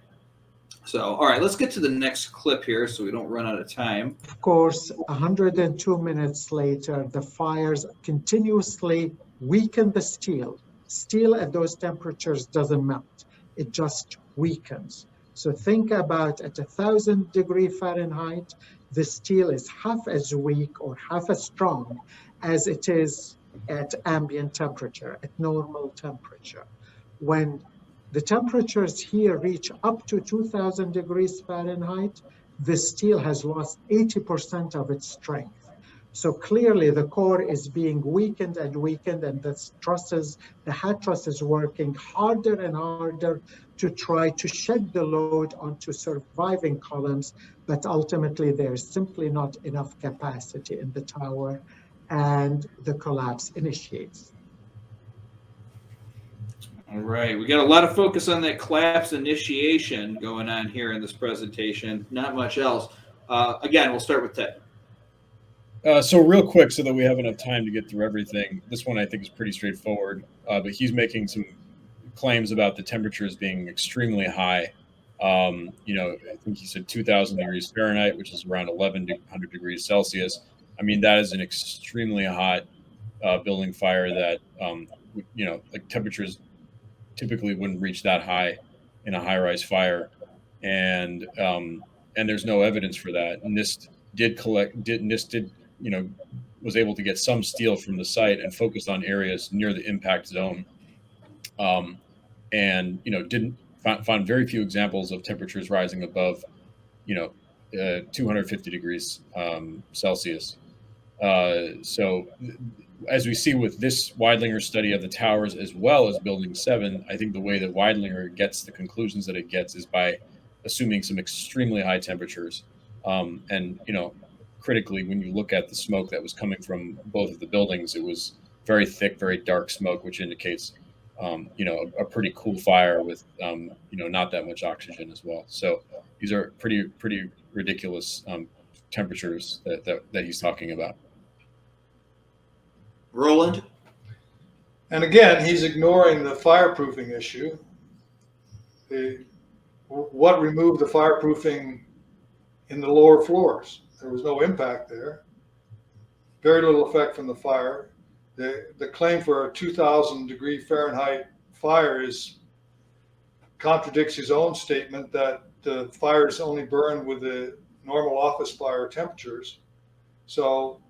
So, all right, let's get to the next clip here so we don't run out of time. Of course, 102 minutes later, the fires continuously weaken the steel. Steel at those temperatures doesn't melt. It just weakens. So think about at 1,000 degrees Fahrenheit, the steel is half as weak or half as strong as it is at ambient temperature, at normal temperature. When the temperatures here reach up to 2,000 degrees Fahrenheit, the steel has lost 80% of its strength. So clearly the core is being weakened and weakened, and the hat truss is working harder and harder to try to shed the load onto surviving columns, but ultimately there's simply not enough capacity in the tower, and the collapse initiates. All right, we got a lot of focus on that collapse initiation going on here in this presentation. Not much else. Again, we'll start with Ted. So real quick, so that we have enough time to get through everything, this one I think is pretty straightforward, but he's making some claims about the temperatures being extremely high. I think he said 2,000 degrees Fahrenheit, which is around 1,100 degrees Celsius. I mean, that is an extremely hot building fire that, like temperatures typically wouldn't reach that high in a high-rise fire. And there's no evidence for that. NIST was able to get some steel from the site and focus on areas near the impact zone. and didn't find very few examples of temperatures rising above 250 degrees Celsius. So as we see with this Weidlinger study of the towers as well as Building 7, I think the way that Weidlinger gets the conclusions that it gets is by assuming some extremely high temperatures. And critically, when you look at the smoke that was coming from both of the buildings, it was very thick, very dark smoke, which indicates a pretty cool fire with not that much oxygen as well. So these are pretty ridiculous temperatures that he's talking about. Roland? And again, he's ignoring the fireproofing issue. What removed the fireproofing in the lower floors? There was no impact there. Very little effect from the fire. The claim for a 2,000 degree Fahrenheit fire contradicts his own statement that the fires only burn with the normal office fire temperatures. So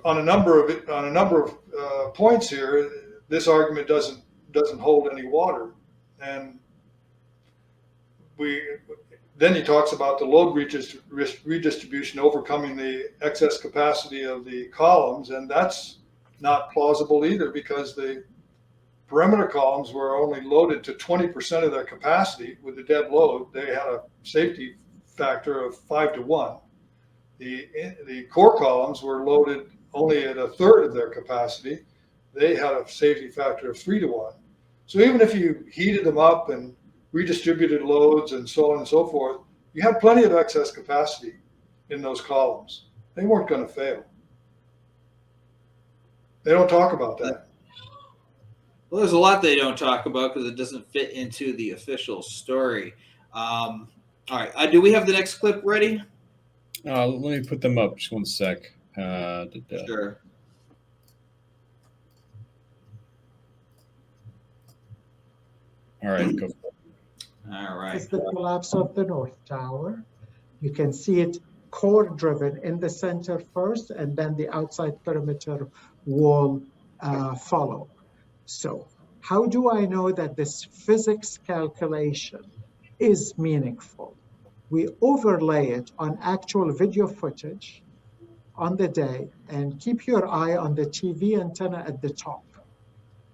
on a number of points here, this argument doesn't hold any water. And then he talks about the load redistribution overcoming the excess capacity of the columns, and that's not plausible either, because the perimeter columns were only loaded to 20% of their capacity with the dead load. They had a safety factor of 5 to 1. The core columns were loaded only at a third of their capacity. They had a safety factor of 3 to 1. So even if you heated them up and redistributed loads and so on and so forth, you had plenty of excess capacity in those columns. They weren't going to fail. They don't talk about that. Well, there's a lot they don't talk about because it doesn't fit into the official story. All right. Do we have the next clip ready? Let me put them up. Just one sec. Sure. All right, go for it. All right. It's the collapse of the North Tower. You can see it core driven in the center first, and then the outside perimeter wall follow. So how do I know that this physics calculation is meaningful? We overlay it on actual video footage on the day, and keep your eye on the TV antenna at the top.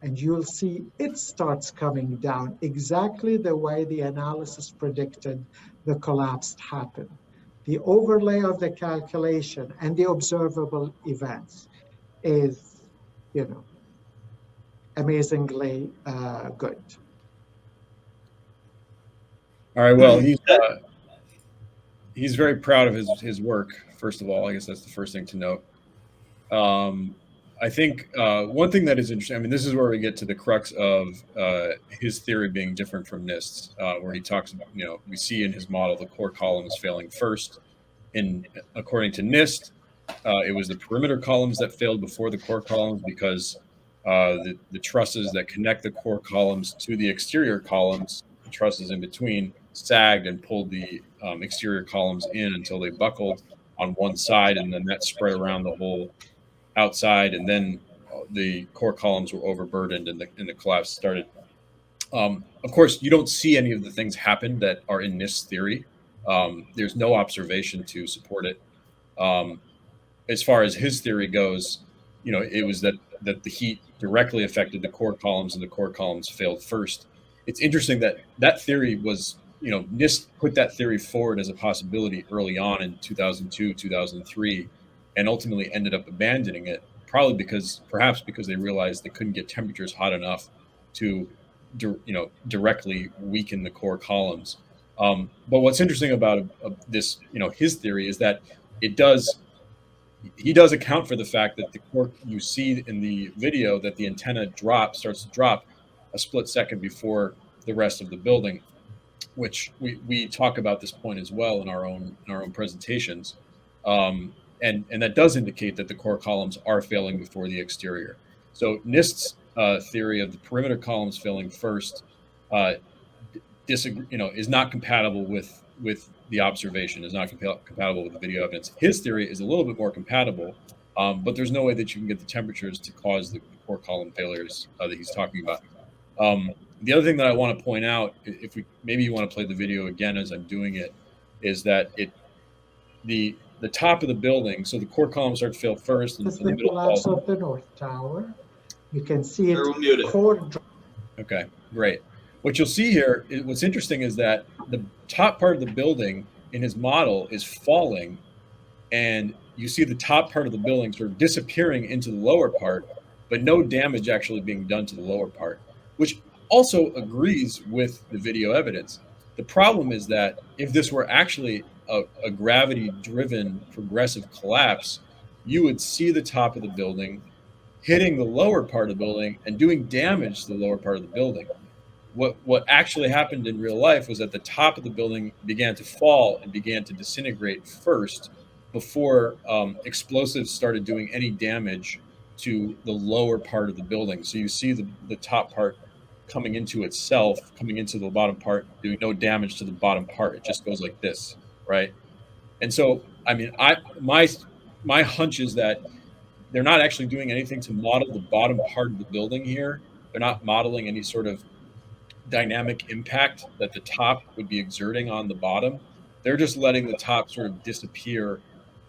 And you'll see it starts coming down exactly the way the analysis predicted the collapse happened. The overlay of the calculation and the observable events is, amazingly good. All right. Well, he's very proud of his work. First of all, I guess that's the first thing to note. I think one thing that is interesting, I mean, this is where we get to the crux of his theory being different from NIST's, where he talks about, we see in his model the core columns failing first. According to NIST, it was the perimeter columns that failed before the core columns because the trusses that connect the core columns to the exterior columns, the trusses in between, sagged and pulled the exterior columns in until they buckled on one side, and then that spread around the whole outside, and then the core columns were overburdened and the collapse started. Of course, you don't see any of the things happen that are in NIST theory. There's no observation to support it. As far as his theory goes, it was that the heat directly affected the core columns and the core columns failed first. It's interesting that theory was, NIST put that theory forward as a possibility early on in 2002, 2003, and ultimately ended up abandoning it, perhaps because they realized they couldn't get temperatures hot enough to, directly weaken the core columns. But what's interesting about this, his theory is that he does account for the fact that the core, you see in the video that the antenna starts to drop a split second before the rest of the building, which we talk about this point as well in our own presentations. And that does indicate that the core columns are failing before the exterior. So NIST's theory of the perimeter columns failing first is not compatible with the observation, is not compatible with the video evidence. His theory is a little bit more compatible, but there's no way that you can get the temperatures to cause the core column failures that he's talking about. The other thing that I want to point out, if maybe you want to play the video again as I'm doing it, is that the top of the building, so the core columns start to fail first, and That's the the middle collapse falls. of the North Tower. You can see it. We'll mute it. Core. Okay, great. What you'll see here, what's interesting is that the top part of the building in his model is falling, and you see the top part of the building sort of disappearing into the lower part, but no damage actually being done to the lower part, which also agrees with the video evidence. The problem is that if this were actually a gravity-driven progressive collapse, you would see the top of the building hitting the lower part of the building and doing damage to the lower part of the building. What actually happened in real life was that the top of the building began to fall and began to disintegrate first before explosives started doing any damage to the lower part of the building. So you see the top part coming into itself, coming into the bottom part, doing no damage to the bottom part. It just goes like this, right? And so, I mean, my hunch is that they're not actually doing anything to model the bottom part of the building here. They're not modeling any sort of dynamic impact that the top would be exerting on the bottom. They're just letting the top sort of disappear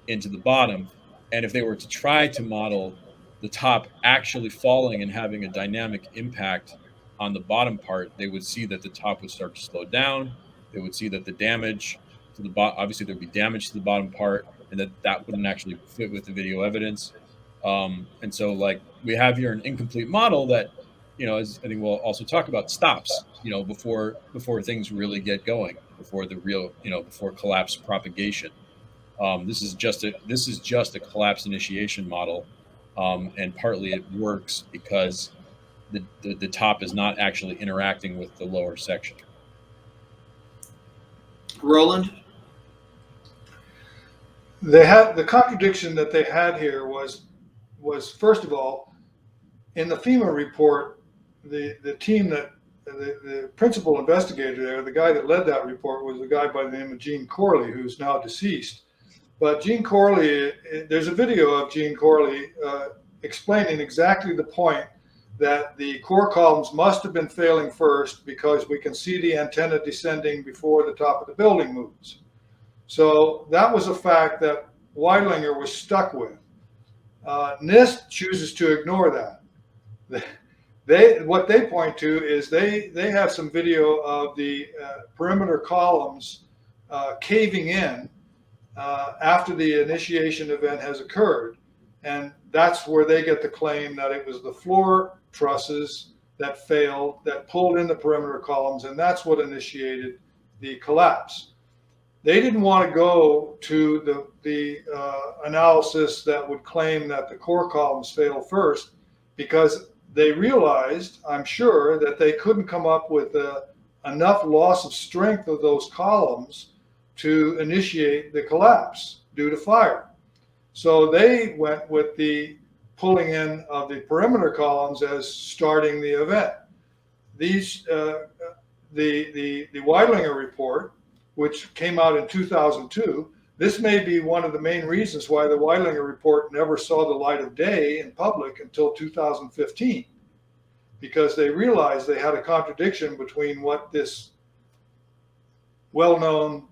into the bottom. And if they were to try to model the top actually falling and having a dynamic impact on the bottom part, they would see that the top would start to slow down. They would see that the damage to the bottom, obviously there'd be damage to the bottom part, and that wouldn't actually fit with the video evidence. And so, like, we have here an incomplete model that, you know, as I think we'll also talk about, stops, you know, before things really get going, before the real, you know, before collapse propagation. This is just a collapse initiation model, and partly it works because the top is not actually interacting with the lower section. Roland? They had the contradiction that they had here was first of all, in the FEMA report, the team that the principal investigator there, the guy that led that report, was a guy by the name of Gene Corley, who's now deceased. But Gene Corley, there's a video of Gene Corley explaining exactly the point that the core columns must have been failing first because we can see the antenna descending before the top of the building moves. So that was a fact that Weidlinger was stuck with. NIST chooses to ignore that. What they point to is they have some video of the perimeter columns caving in after the initiation event has occurred. And that's where they get the claim that it was the floor trusses that failed, that pulled in the perimeter columns, and that's what initiated the collapse. They didn't want to go to the analysis that would claim that the core columns failed first, because they realized, I'm sure, that they couldn't come up with enough loss of strength of those columns to initiate the collapse due to fire. So they went with the pulling in of the perimeter columns as starting the event. These the Weidlinger report, which came out in 2002, this may be one of the main reasons why the Weidlinger report never saw the light of day in public until 2015, because they realized they had a contradiction between what this well-known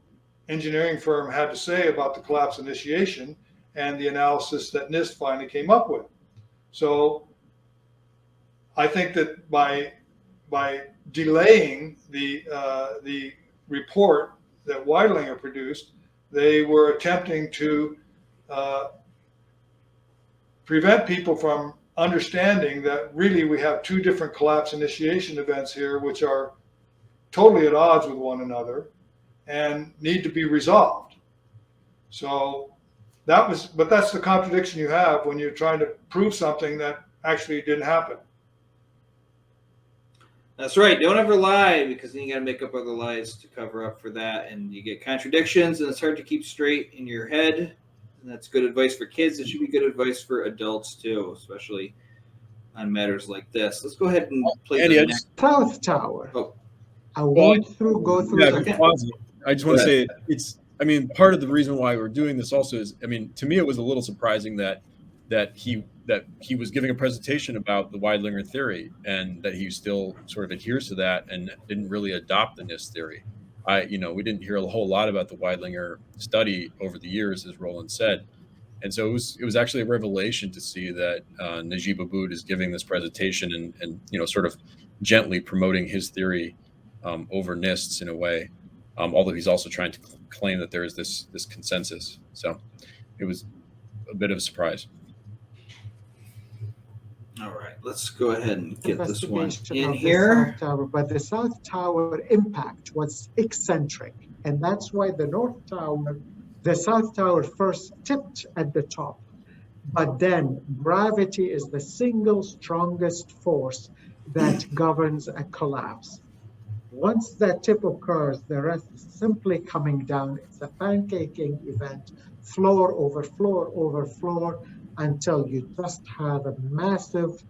engineering firm had to say about the collapse initiation and the analysis that NIST finally came up with. So I think that by delaying the report that Weidlinger produced, they were attempting to prevent people from understanding that really we have two different collapse initiation events here, which are totally at odds with one another and need to be resolved. So but that's the contradiction you have when you're trying to prove something that actually didn't happen. That's right. Don't ever lie, because then you got to make up other lies to cover up for that, and you get contradictions, and it's hard to keep straight in your head. And that's good advice for kids. It should be good advice for adults too, especially on matters like this. Let's go ahead and play Andy, the next. South Tower. Oh. I won't go through Yeah, the I just want to say I mean, part of the reason why we're doing this also is, I mean, to me, it was a little surprising that that he was giving a presentation about the Weidlinger theory, and that he still sort of adheres to that and didn't really adopt the NIST theory. We didn't hear a whole lot about the Weidlinger study over the years, as Roland said. And so it was actually a revelation to see that Najib Abboud is giving this presentation and sort of gently promoting his theory over NIST's in a way, although he's also trying to claim that there is this consensus. So it was a bit of a surprise. All right, let's go ahead and get this one Investigation in of the here. South Tower, but the South Tower impact was eccentric, and that's why the South Tower first tipped at the top, but then gravity is the single strongest force that governs a collapse. Once that tip occurs, the rest is simply coming down. It's a pancaking event, floor over floor over floor, until you just have a massive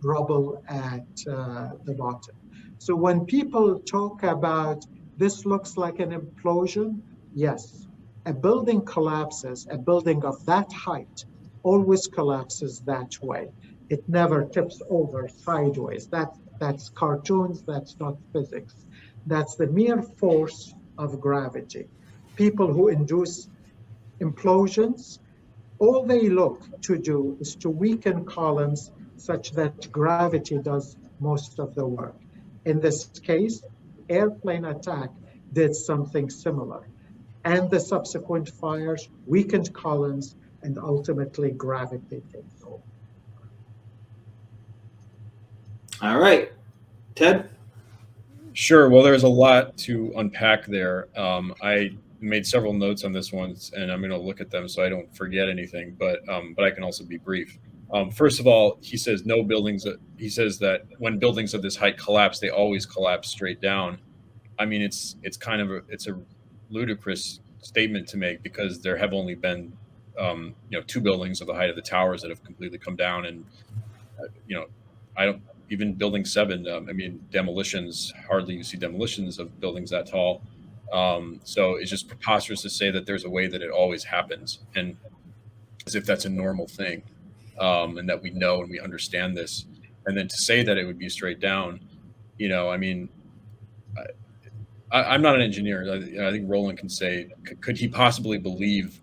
rubble at the bottom. So when people talk about this looks like an implosion, yes, a building collapses, a building of that height always collapses that way. It never tips over sideways. That's cartoons, that's not physics. That's the mere force of gravity. People who induce implosions, all they look to do is to weaken columns such that gravity does most of the work. In this case, airplane attack did something similar. And the subsequent fires weakened columns, and ultimately gravity takes over. All right, Ted? Sure. Well, there's a lot to unpack there. I made several notes on this one, and I'm going to look at them so I don't forget anything. But I can also be brief. First of all, he says he says that when buildings of this height collapse, they always collapse straight down. I mean, it's a ludicrous statement to make, because there have only been two buildings of the height of the towers that have completely come down, and I don't. Even building 7, demolitions, hardly you see demolitions of buildings that tall. So it's just preposterous to say that there's a way that it always happens, and as if that's a normal thing, and that we know and we understand this. And then to say that it would be straight down, I'm not an engineer. I think Roland can say, could he possibly believe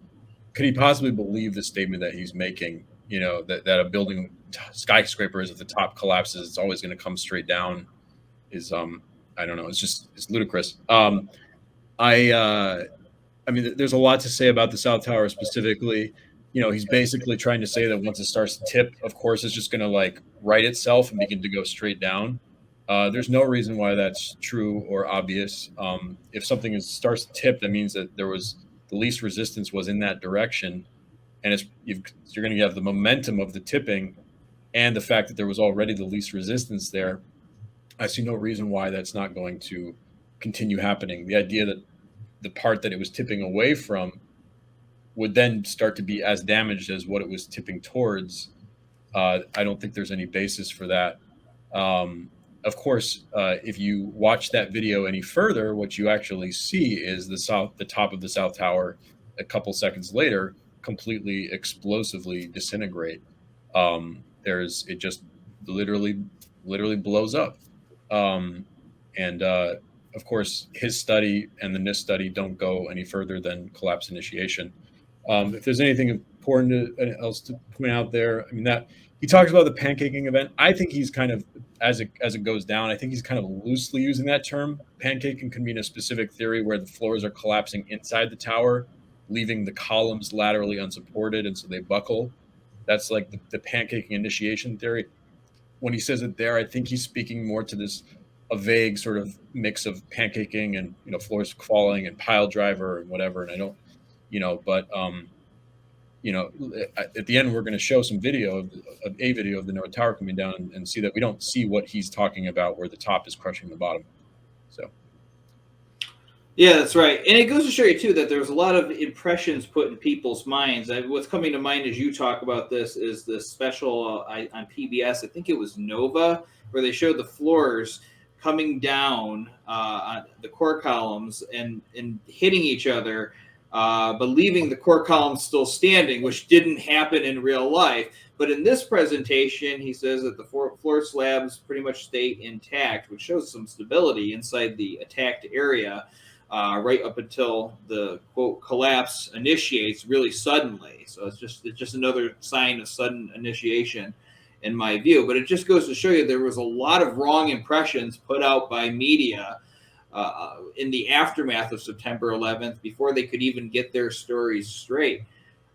the statement that he's making, that a building skyscraper is at the top collapses, it's always going to come straight down, is I don't know, it's ludicrous. There's a lot to say about the South Tower specifically. He's basically trying to say that once it starts to tip, of course it's just going to right itself and begin to go straight down. There's no reason why that's true or obvious. If something starts to tip, that means that the least resistance was in that direction, and you're going to have the momentum of the tipping and the fact that there was already the least resistance there. I see no reason why that's not going to continue happening. The idea that the part that it was tipping away from would then start to be as damaged as what it was tipping towards, I don't think there's any basis for that. Of course, if you watch that video any further, what you actually see is the top of the South Tower a couple seconds later completely explosively disintegrate. It just literally blows up. Of course, his study and the NIST study don't go any further than collapse initiation. If there's anything important else to point out there, that he talks about the pancaking event. I think he's kind of, as it goes down, I think he's kind of loosely using that term. Pancaking can mean a specific theory where the floors are collapsing inside the tower, leaving the columns laterally unsupported, and so they buckle. That's like the pancaking initiation theory. When he says it there, I think he's speaking more to a vague sort of mix of pancaking and floors falling and pile driver and whatever. And I don't, at the end we're going to show some video of the Noah Tower coming down and see that we don't see what he's talking about, where the top is crushing the bottom. So. Yeah, that's right. And it goes to show you, too, that there's a lot of impressions put in people's minds. What's coming to mind as you talk about this is the special on PBS, I think it was Nova, where they showed the floors coming down on the core columns and hitting each other but leaving the core columns still standing, which didn't happen in real life. But in this presentation, he says that the floor slabs pretty much stay intact, which shows some stability inside the attacked area, right up until the quote collapse initiates really suddenly. So it's just another sign of sudden initiation, in my view. But it just goes to show you there was a lot of wrong impressions put out by media in the aftermath of September 11th before they could even get their stories straight.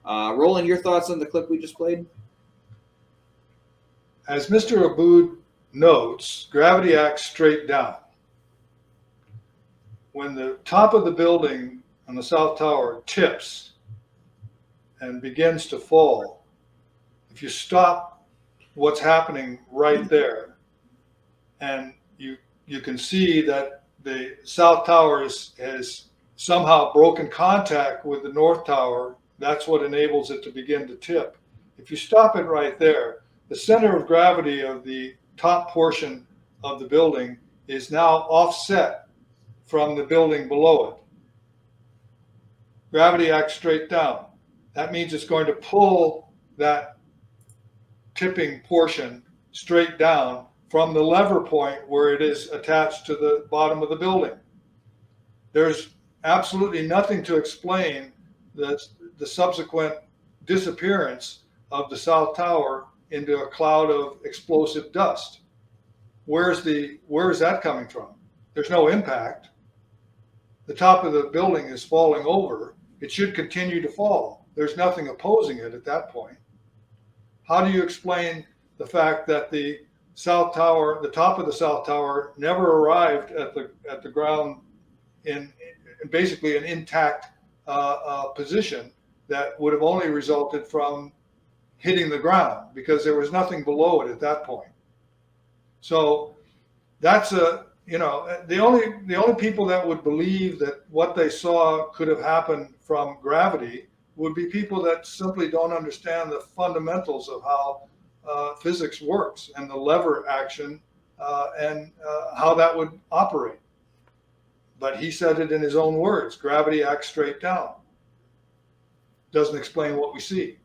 Roland, your thoughts on the clip we just played? As Mr. Abboud notes, gravity acts straight down. When the top of the building on the South Tower tips and begins to fall, if you stop what's happening right there, and you can see that the South Tower has somehow broken contact with the North Tower, that's what enables it to begin to tip. If you stop it right there, the center of gravity of the top portion of the building is now offset from the building below it. Gravity acts straight down. That means it's going to pull that tipping portion straight down from the lever point where it is attached to the bottom of the building. There's absolutely nothing to explain the subsequent disappearance of the South Tower into a cloud of explosive dust. Where is that coming from? There's no impact. The top of the building is falling over. It should continue to fall. There's nothing opposing it at that point. How do you explain the fact that the South Tower, the top of the South Tower, never arrived at the ground in basically an intact position that would have only resulted from hitting the ground, because there was nothing below it at that point? So that's the only people that would believe that what they saw could have happened from gravity would be people that simply don't understand the fundamentals of how physics works and the lever action and how that would operate. But he said it in his own words: gravity acts straight down. Doesn't explain what we see.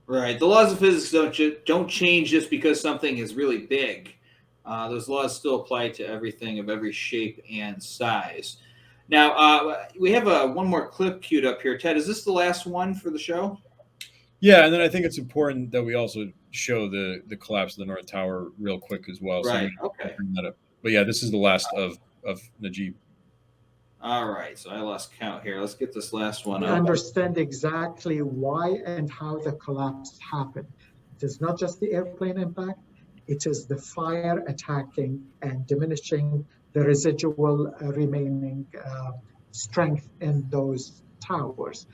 Right. The laws of physics don't change just because something is really big. Those laws still apply to everything of every shape and size. Now, we have one more clip queued up here. Ted, is this the last one for the show? Yeah, and then I think it's important that we also show the collapse of the North Tower real quick as well. Right. So Okay. bring that up. But yeah, this is the last of Najib. All right. So I lost count here. Let's get this last one We up. understand exactly why and how the collapse happened. It is not just the airplane impact. It is the fire attacking and diminishing the residual remaining strength in those towers.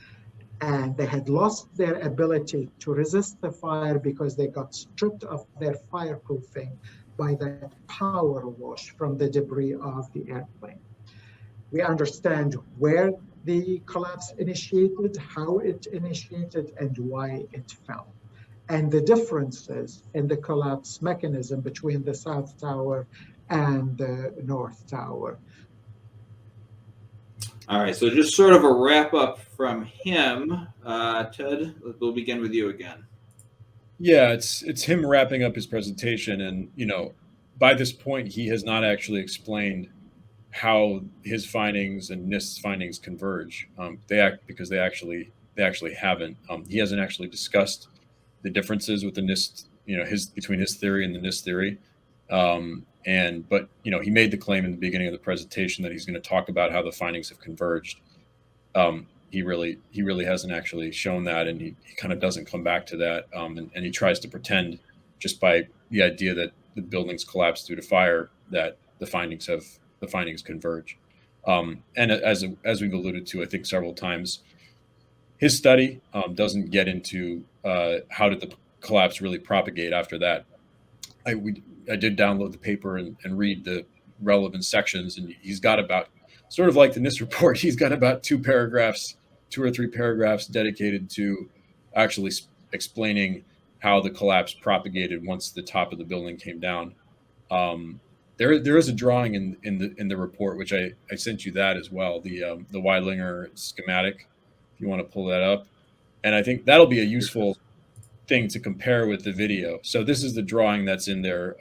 And they had lost their ability to resist the fire because they got stripped of their fireproofing by that power wash from the debris of the airplane. We understand where the collapse initiated, how it initiated, and why it fell, and the differences in the collapse mechanism between the South Tower and the North Tower. All right. So just sort of a wrap up from him. Ted, we'll begin with you again. Yeah, it's him wrapping up his presentation, and by this point he has not actually explained how his findings and NIST's findings converge. They actually haven't. He hasn't actually discussed the differences with the NIST, between his theory and the NIST theory. But he made the claim in the beginning of the presentation that he's going to talk about how the findings have converged. He really hasn't actually shown that, and he kind of doesn't come back to that. And he tries to pretend, just by the idea that the buildings collapsed due to fire, that the findings converge. And as we've alluded to, I think several times, his study doesn't get into how did the collapse really propagate after that. I did download the paper and read the relevant sections, and he's got about, sort of like the NIST report, he's got about 2 or 3 paragraphs dedicated to actually explaining how the collapse propagated once the top of the building came down. there is a drawing in the report, which I sent you that as well, the Weidlinger schematic, if you want to pull that up. And I think that'll be a useful thing to compare with the video. So this is the drawing that's in their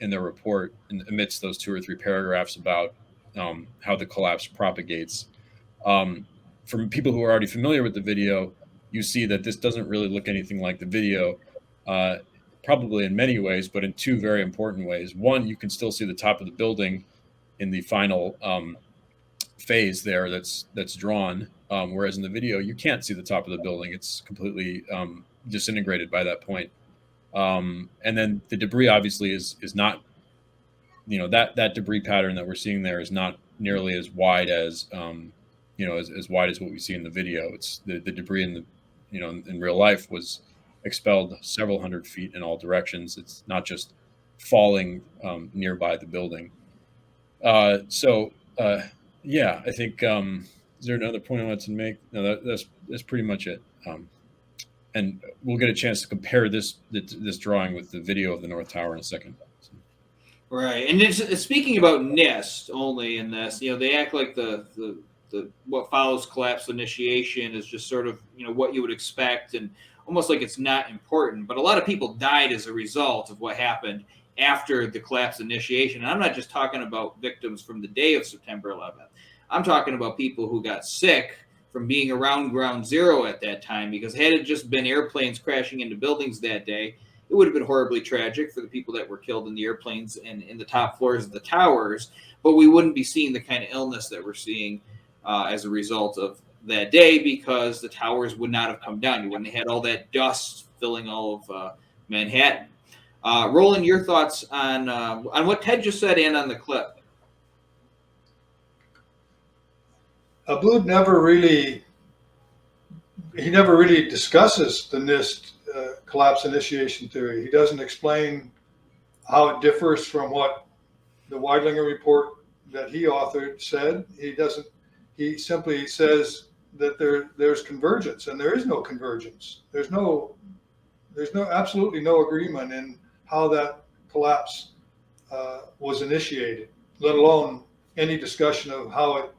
report, amidst those 2 or 3 paragraphs about how the collapse propagates. For people who are already familiar with the video, you see that this doesn't really look anything like the video, probably in many ways, but in 2 very important ways. One, you can still see the top of the building in the final phase there that's drawn, whereas in the video you can't see the top of the building. It's completely disintegrated by that point. And then the debris obviously is not, that debris pattern that we're seeing there is not nearly as wide as as wide as what we see in the video. It's the debris in in real life was expelled several hundred feet in all directions. It's not just falling nearby the building. Yeah, I think, is there another point I wanted to make? No, that's pretty much it. And we'll get a chance to compare this drawing with the video of the North Tower in a second. Right, and speaking about NIST only in this, they act like the what follows collapse initiation is just sort of what you would expect, and almost like it's not important. But a lot of people died as a result of what happened after the collapse initiation. And I'm not just talking about victims from the day of September 11th. I'm talking about people who got sick from being around ground zero at that time, because had it just been airplanes crashing into buildings that day, it would have been horribly tragic for the people that were killed in the airplanes and in the top floors of the towers, but we wouldn't be seeing the kind of illness that we're seeing as a result of that day, because the towers would not have come down. You wouldn't have had all that dust filling all of Manhattan. Roland, your thoughts on what Ted just said and on the clip? Abboud never really discusses the NIST collapse initiation theory. He doesn't explain how it differs from what the Weidlinger report that he authored said. He simply says that there's convergence, and there is no convergence. There's absolutely no agreement in how that collapse was initiated, let alone any discussion of how it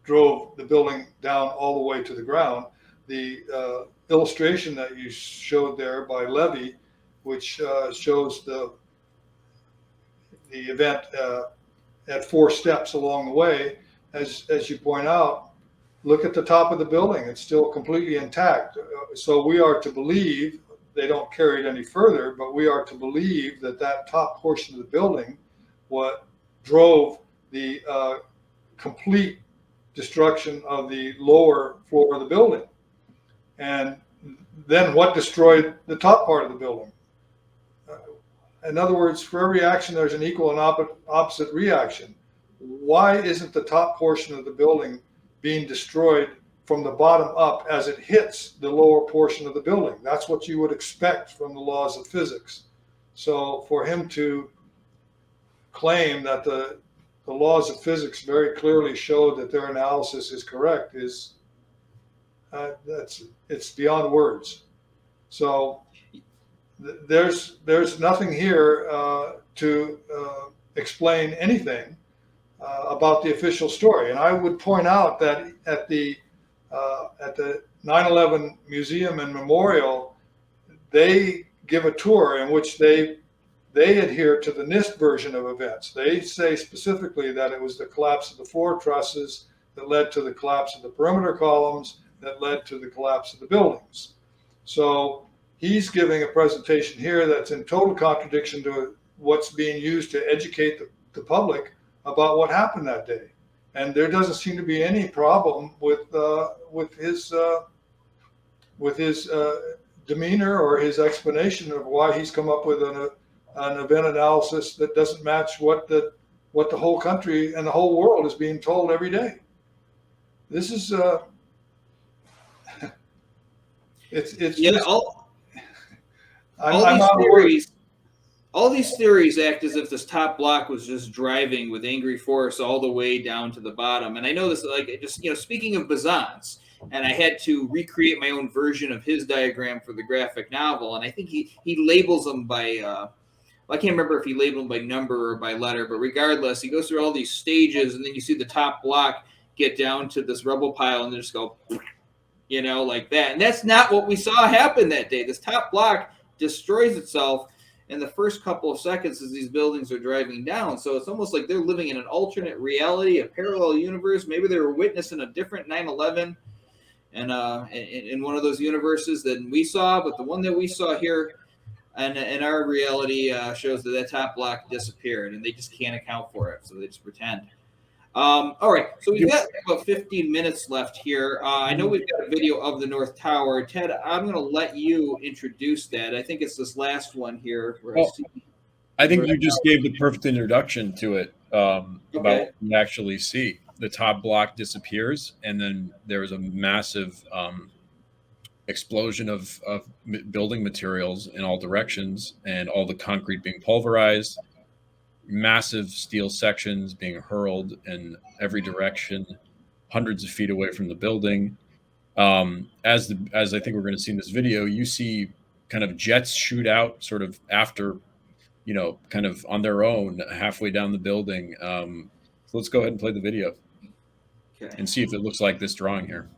drove the building down all the way to the ground. The illustration that you showed there by Levy, which shows the event at 4 steps along the way, as you point out, look at the top of the building. It's still completely intact. So we are to believe, they don't carry it any further, but we are to believe that top portion of the building what drove the complete destruction of the lower floor of the building. And then what destroyed the top part of the building? In other words, for every action, there's an equal and opposite reaction. Why isn't the top portion of the building being destroyed from the bottom up as it hits the lower portion of the building? That's what you would expect from the laws of physics. So for him to claim that the laws of physics very clearly show that their analysis is correct is it's beyond words. So there's nothing here to explain anything about the official story. And I would point out that at the 9/11 Museum and Memorial, they give a tour in which they adhere to the NIST version of events. They say specifically that it was the collapse of the 4 trusses that led to the collapse of the perimeter columns that led to the collapse of the buildings. So he's giving a presentation here that's in total contradiction to what's being used to educate the public about what happened that day. And there doesn't seem to be any problem with his demeanor or his explanation of why he's come up with an event analysis that doesn't match what the whole country and the whole world is being told every day. This is it's yeah. just, All these theories act as if this top block was just driving with angry force all the way down to the bottom. And I know this, like, just, speaking of Bazant's, and I had to recreate my own version of his diagram for the graphic novel. And I think he labels them by I can't remember if he labeled them by number or by letter, but regardless, he goes through all these stages, and then you see the top block get down to this rubble pile, and they just go, you know, like that. And that's not what we saw happen that day. This top block destroys itself in the first couple of seconds as these buildings are driving down. So it's almost like they're living in an alternate reality, a parallel universe. Maybe they were witnessing a different 9/11 and in one of those universes than we saw, but the one that we saw here and in our reality shows that that top block disappeared, and they just can't account for it, so they just pretend. All right, so we've got about 15 minutes left here. I know we've got a video of the North Tower. Ted, I'm going to let you introduce that. I think it's this last one here. I think you just gave the perfect introduction to it about what you actually see. The top block disappears, and then there's a massive explosion of building materials in all directions, and all the concrete being pulverized, massive steel sections being hurled in every direction, hundreds of feet away from the building. As I think we're going to see in this video, you see kind of jets shoot out sort of after, you know, kind of on their own halfway down the building. So let's go ahead and play the video and see if it looks like this drawing here.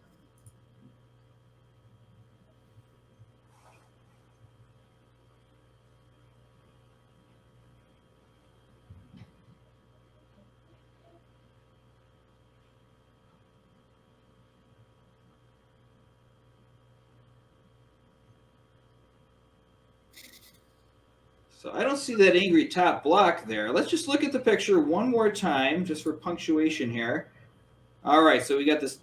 So I don't see that angry top block there. Let's just look at the picture one more time, just for punctuation here. All right, so we got this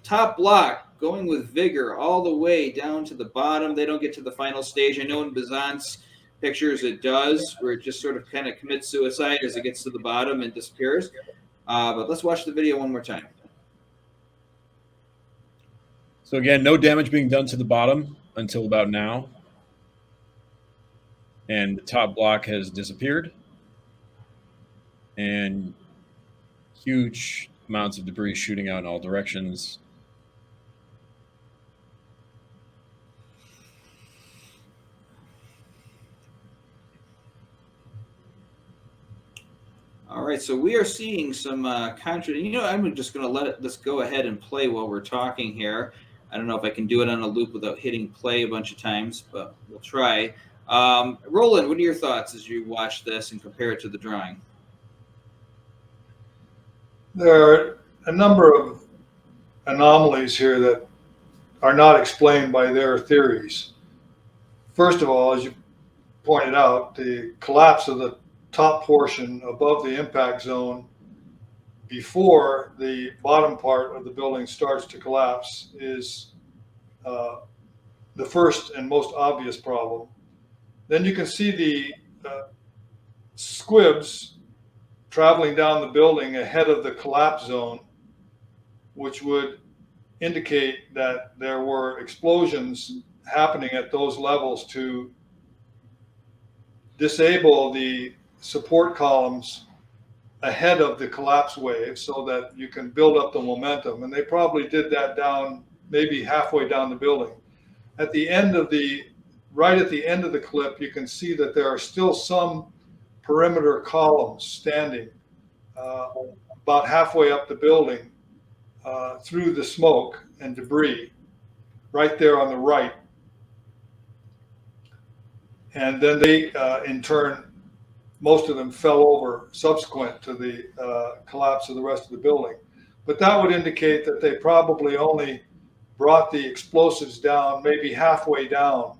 top block going with vigor all the way down to the bottom. They don't get to the final stage. I know in Bazant's pictures it does, where it just sort of kind of commits suicide as it gets to the bottom and disappears. But let's watch the video one more time. So again, no damage being done to the bottom until about now. And the top block has disappeared, and huge amounts of debris shooting out in all directions. All right, so we are seeing some you know, I'm just going to let this go ahead and play while we're talking here. I don't know if I can do it on a loop without hitting play a bunch of times, but we'll try. Roland, what are your thoughts as you watch this and compare it to the drawing? There are a number of anomalies here that are not explained by their theories. First of all, as you pointed out, the collapse of the top portion above the impact zone before the bottom part of the building starts to collapse is the first and most obvious problem. Then you can see the squibs traveling down the building ahead of the collapse zone, which would indicate that there were explosions happening at those levels to disable the support columns ahead of the collapse wave so that you can build up the momentum. And they probably did that down maybe halfway down the building. At the end of the Right at the end of the clip, you can see that there are still some perimeter columns standing about halfway up the building through the smoke and debris, right there on the right. And then they, in turn, most of them fell over subsequent to the collapse of the rest of the building. But that would indicate that they probably only brought the explosives down maybe halfway down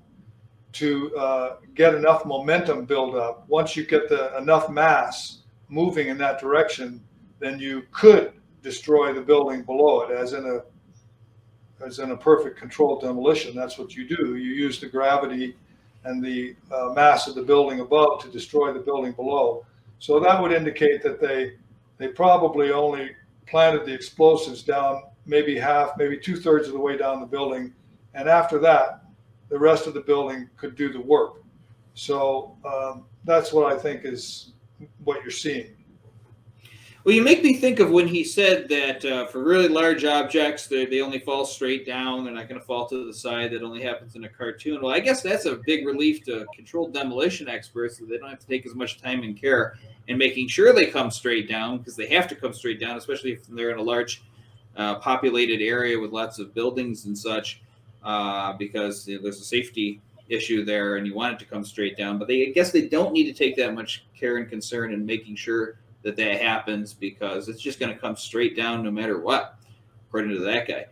to get enough momentum build up. Once you get enough mass moving in that direction, then you could destroy the building below it, as in a perfect controlled demolition. That's what you do. You use the gravity and the mass of the building above to destroy the building below. So that would indicate that they probably only planted the explosives down maybe half, maybe 2/3 of the way down the building, and after that, the rest of the building could do the work. So that's what I think is what you're seeing. Well, you make me think of when he said that for really large objects, they only fall straight down. They're not going to fall to the side. That only happens in a cartoon. Well, I guess that's a big relief to controlled demolition experts, so they don't have to take as much time and care in making sure they come straight down, because they have to come straight down, especially if they're in a large populated area with lots of buildings and such, because there's a safety issue there and you want it to come straight down. But I guess they don't need to take that much care and concern in making sure that happens, because it's just going to come straight down no matter what, according to that guy.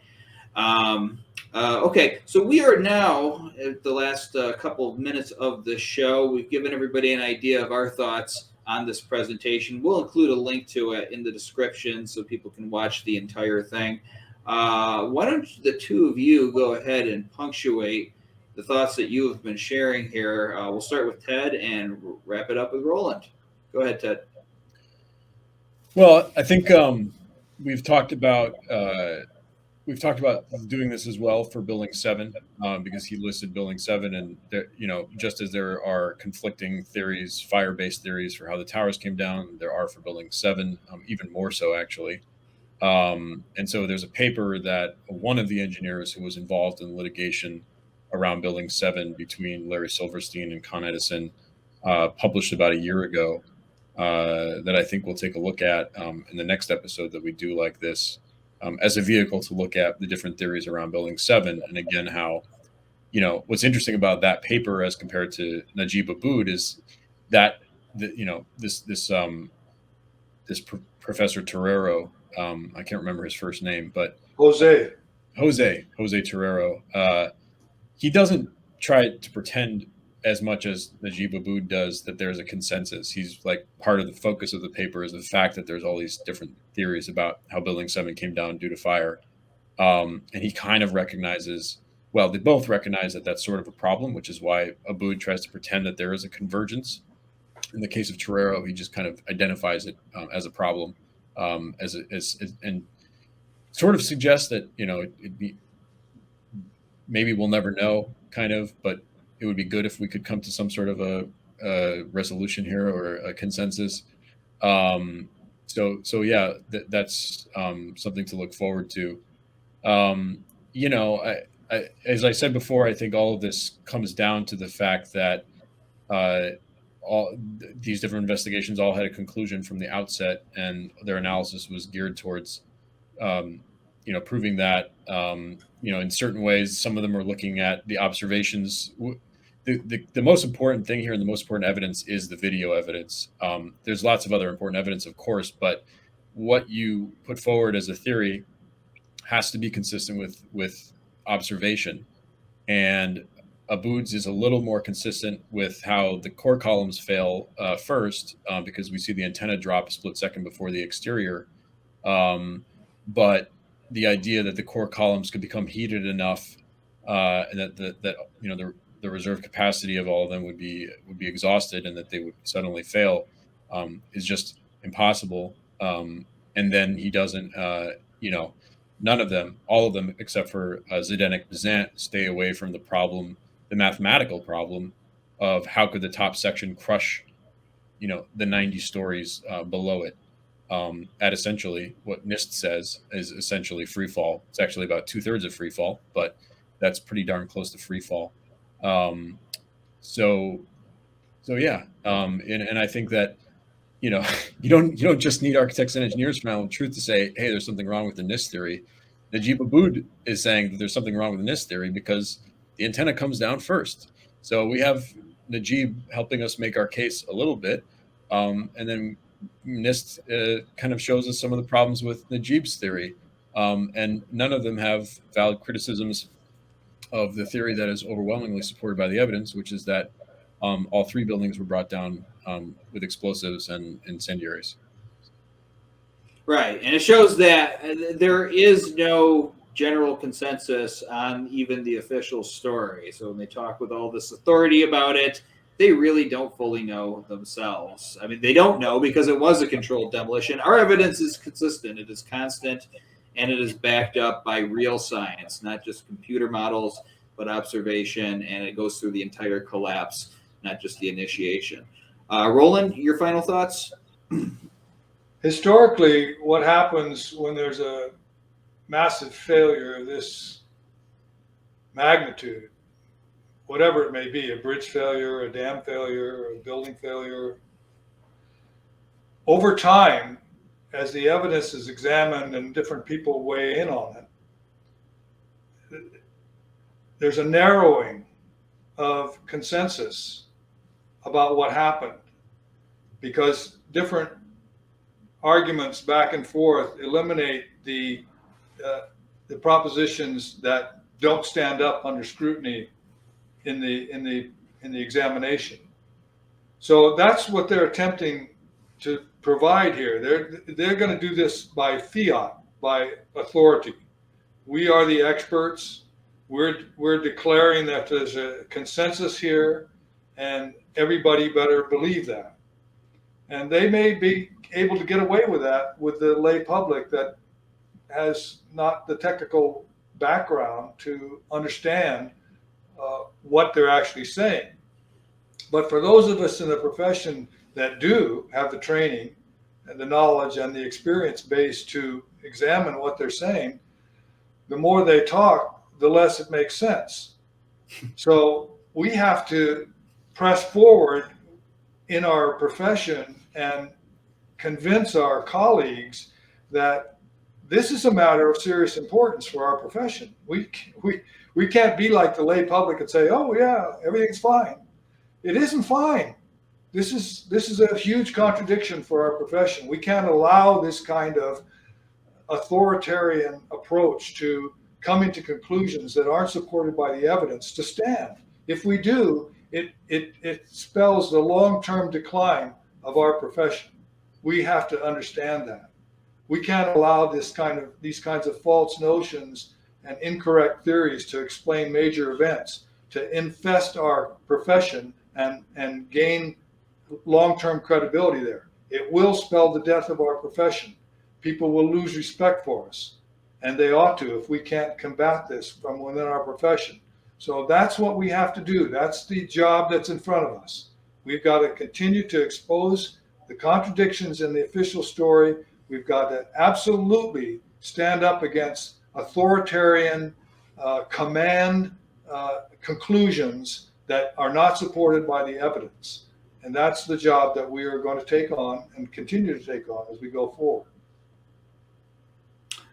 Okay, so we are now at the last couple of minutes of the show. We've given everybody an idea of our thoughts on this presentation. We'll include a link to it in the description so people can watch the entire thing. Why don't the two of you go ahead and punctuate the thoughts that you have been sharing here. We'll start with Ted and wrap it up with Roland. Go ahead, Ted. Well, I think we've talked about doing this as well for Building 7, because he listed Building 7, and there, just as there are conflicting theories, fire-based theories for how the towers came down, there are for Building 7, even more so actually. And so there's a paper that one of the engineers who was involved in litigation around Building 7 between Larry Silverstein and Con Edison published about a year ago. That I think we'll take a look at in the next episode that we do like this, as a vehicle to look at the different theories around Building 7. And again, how, what's interesting about that paper as compared to Najib Abboud is that, this Professor Torero, I can't remember his first name, but Jose Torero, he doesn't try to pretend as much as Najib Abboud does that there's a consensus. He's like, part of the focus of the paper is the fact that there's all these different theories about how Building 7 came down due to fire. And he kind of recognizes, well, they both recognize that that's sort of a problem, which is why Abboud tries to pretend that there is a convergence. In the case of Torero, he just kind of identifies it as a problem, and sort of suggests that, maybe we'll never know, kind of, but it would be good if we could come to some sort of a resolution here or a consensus. So yeah, that's something to look forward to. As I said before, I think all of this comes down to the fact that all these different investigations all had a conclusion from the outset, and their analysis was geared towards, proving that, in certain ways, some of them are looking at the observations. The most important thing here and the most important evidence is the video evidence. There's lots of other important evidence, of course, but what you put forward as a theory has to be consistent with observation. And Abboud's is a little more consistent with how the core columns fail first, because we see the antenna drop a split second before the exterior. But the idea that the core columns could become heated enough, and that the reserve capacity of all of them would be exhausted, and that they would suddenly fail, is just impossible. And then he doesn't, none of them, all of them except for Zdenek Bazant, stay away from the mathematical problem of how could the top section crush, the 90 stories below it, at essentially what NIST says is essentially free fall. It's actually about 2/3 of free fall, but that's pretty darn close to free fall. So yeah. And I think that, you don't just need architects and engineers from Alan Truth to say, hey, there's something wrong with the NIST theory. Najib Abboud is saying that there's something wrong with the NIST theory because the antenna comes down first. So we have Najib helping us make our case a little bit. And then NIST kind of shows us some of the problems with Najib's theory. And none of them have valid criticisms of the theory that is overwhelmingly supported by the evidence, which is that all three buildings were brought down with explosives and incendiaries. Right, and it shows that there is no general consensus on even the official story. So when they talk with all this authority about it, they really don't fully know themselves. I mean, they don't know because it was a controlled demolition. Our evidence is consistent. It is constant, and it is backed up by real science, not just computer models, but observation, and it goes through the entire collapse, not just the initiation. Roland, your final thoughts? Historically, what happens when there's a massive failure of this magnitude, whatever it may be, a bridge failure, a dam failure, a building failure, over time, as the evidence is examined and different people weigh in on it, there's a narrowing of consensus about what happened, because different arguments back and forth eliminate the propositions that don't stand up under scrutiny in the examination. So that's what they're attempting to provide here. They're going to do this by fiat, by authority. We are the experts. We're declaring that there's a consensus here, and everybody better believe that. And they may be able to get away with that with the lay public that has not the technical background to understand what they're actually saying. But for those of us in the profession that do have the training and the knowledge and the experience base to examine what they're saying, the more they talk, the less it makes sense. So we have to press forward in our profession and convince our colleagues that this is a matter of serious importance for our profession. We can't be like the lay public and say, oh yeah, everything's fine. It isn't fine. This is a huge contradiction for our profession. We can't allow this kind of authoritarian approach to coming to conclusions that aren't supported by the evidence to stand. If we do, it spells the long-term decline of our profession. We have to understand that. We can't allow these kinds of false notions and incorrect theories to explain major events, to infest our profession and gain long-term credibility there. It will spell the death of our profession. People will lose respect for us, and they ought to if we can't combat this from within our profession. So that's what we have to do. That's the job that's in front of us. We've got to continue to expose the contradictions in the official story. We've got to absolutely stand up against authoritarian command conclusions that are not supported by the evidence. And that's the job that we are going to take on and continue to take on as we go forward.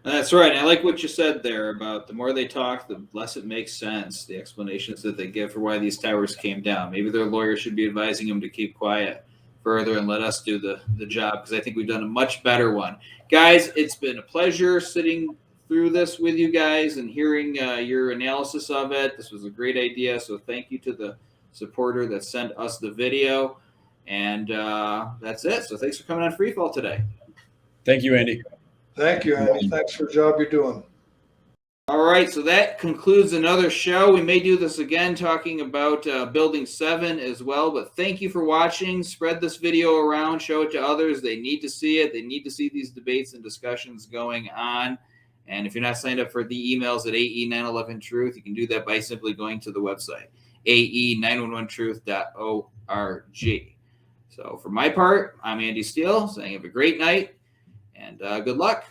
That's right. I like what you said there about the more they talk, the less it makes sense, the explanations that they give for why these towers came down. Maybe their lawyer should be advising them to keep quiet further and let us do the job, because I think we've done a much better one. Guys, it's been a pleasure sitting through this with you guys and hearing your analysis of it. This was a great idea, so thank you to the supporter that sent us the video. And that's it. So thanks for coming on Freefall today. Thank you, Andy. Thank you, Andy. Thanks for the job you're doing. All right, so that concludes another show. We may do this again, talking about Building 7 as well. But thank you for watching. Spread this video around. Show it to others. They need to see it. They need to see these debates and discussions going on. And if you're not signed up for the emails at AE911Truth, you can do that by simply going to the website, ae911truth.org. So for my part, I'm Andy Steele, saying have a great night and good luck.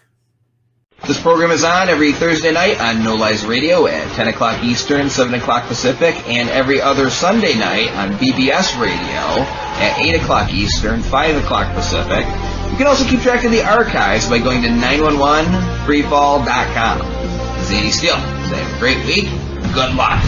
This program is on every Thursday night on No Lies Radio at 10 o'clock Eastern, 7 o'clock Pacific, and every other Sunday night on BBS Radio at 8 o'clock Eastern, 5 o'clock Pacific. You can also keep track of the archives by going to 911freefall.com. This is Andy Steele. Have a great week. Good luck.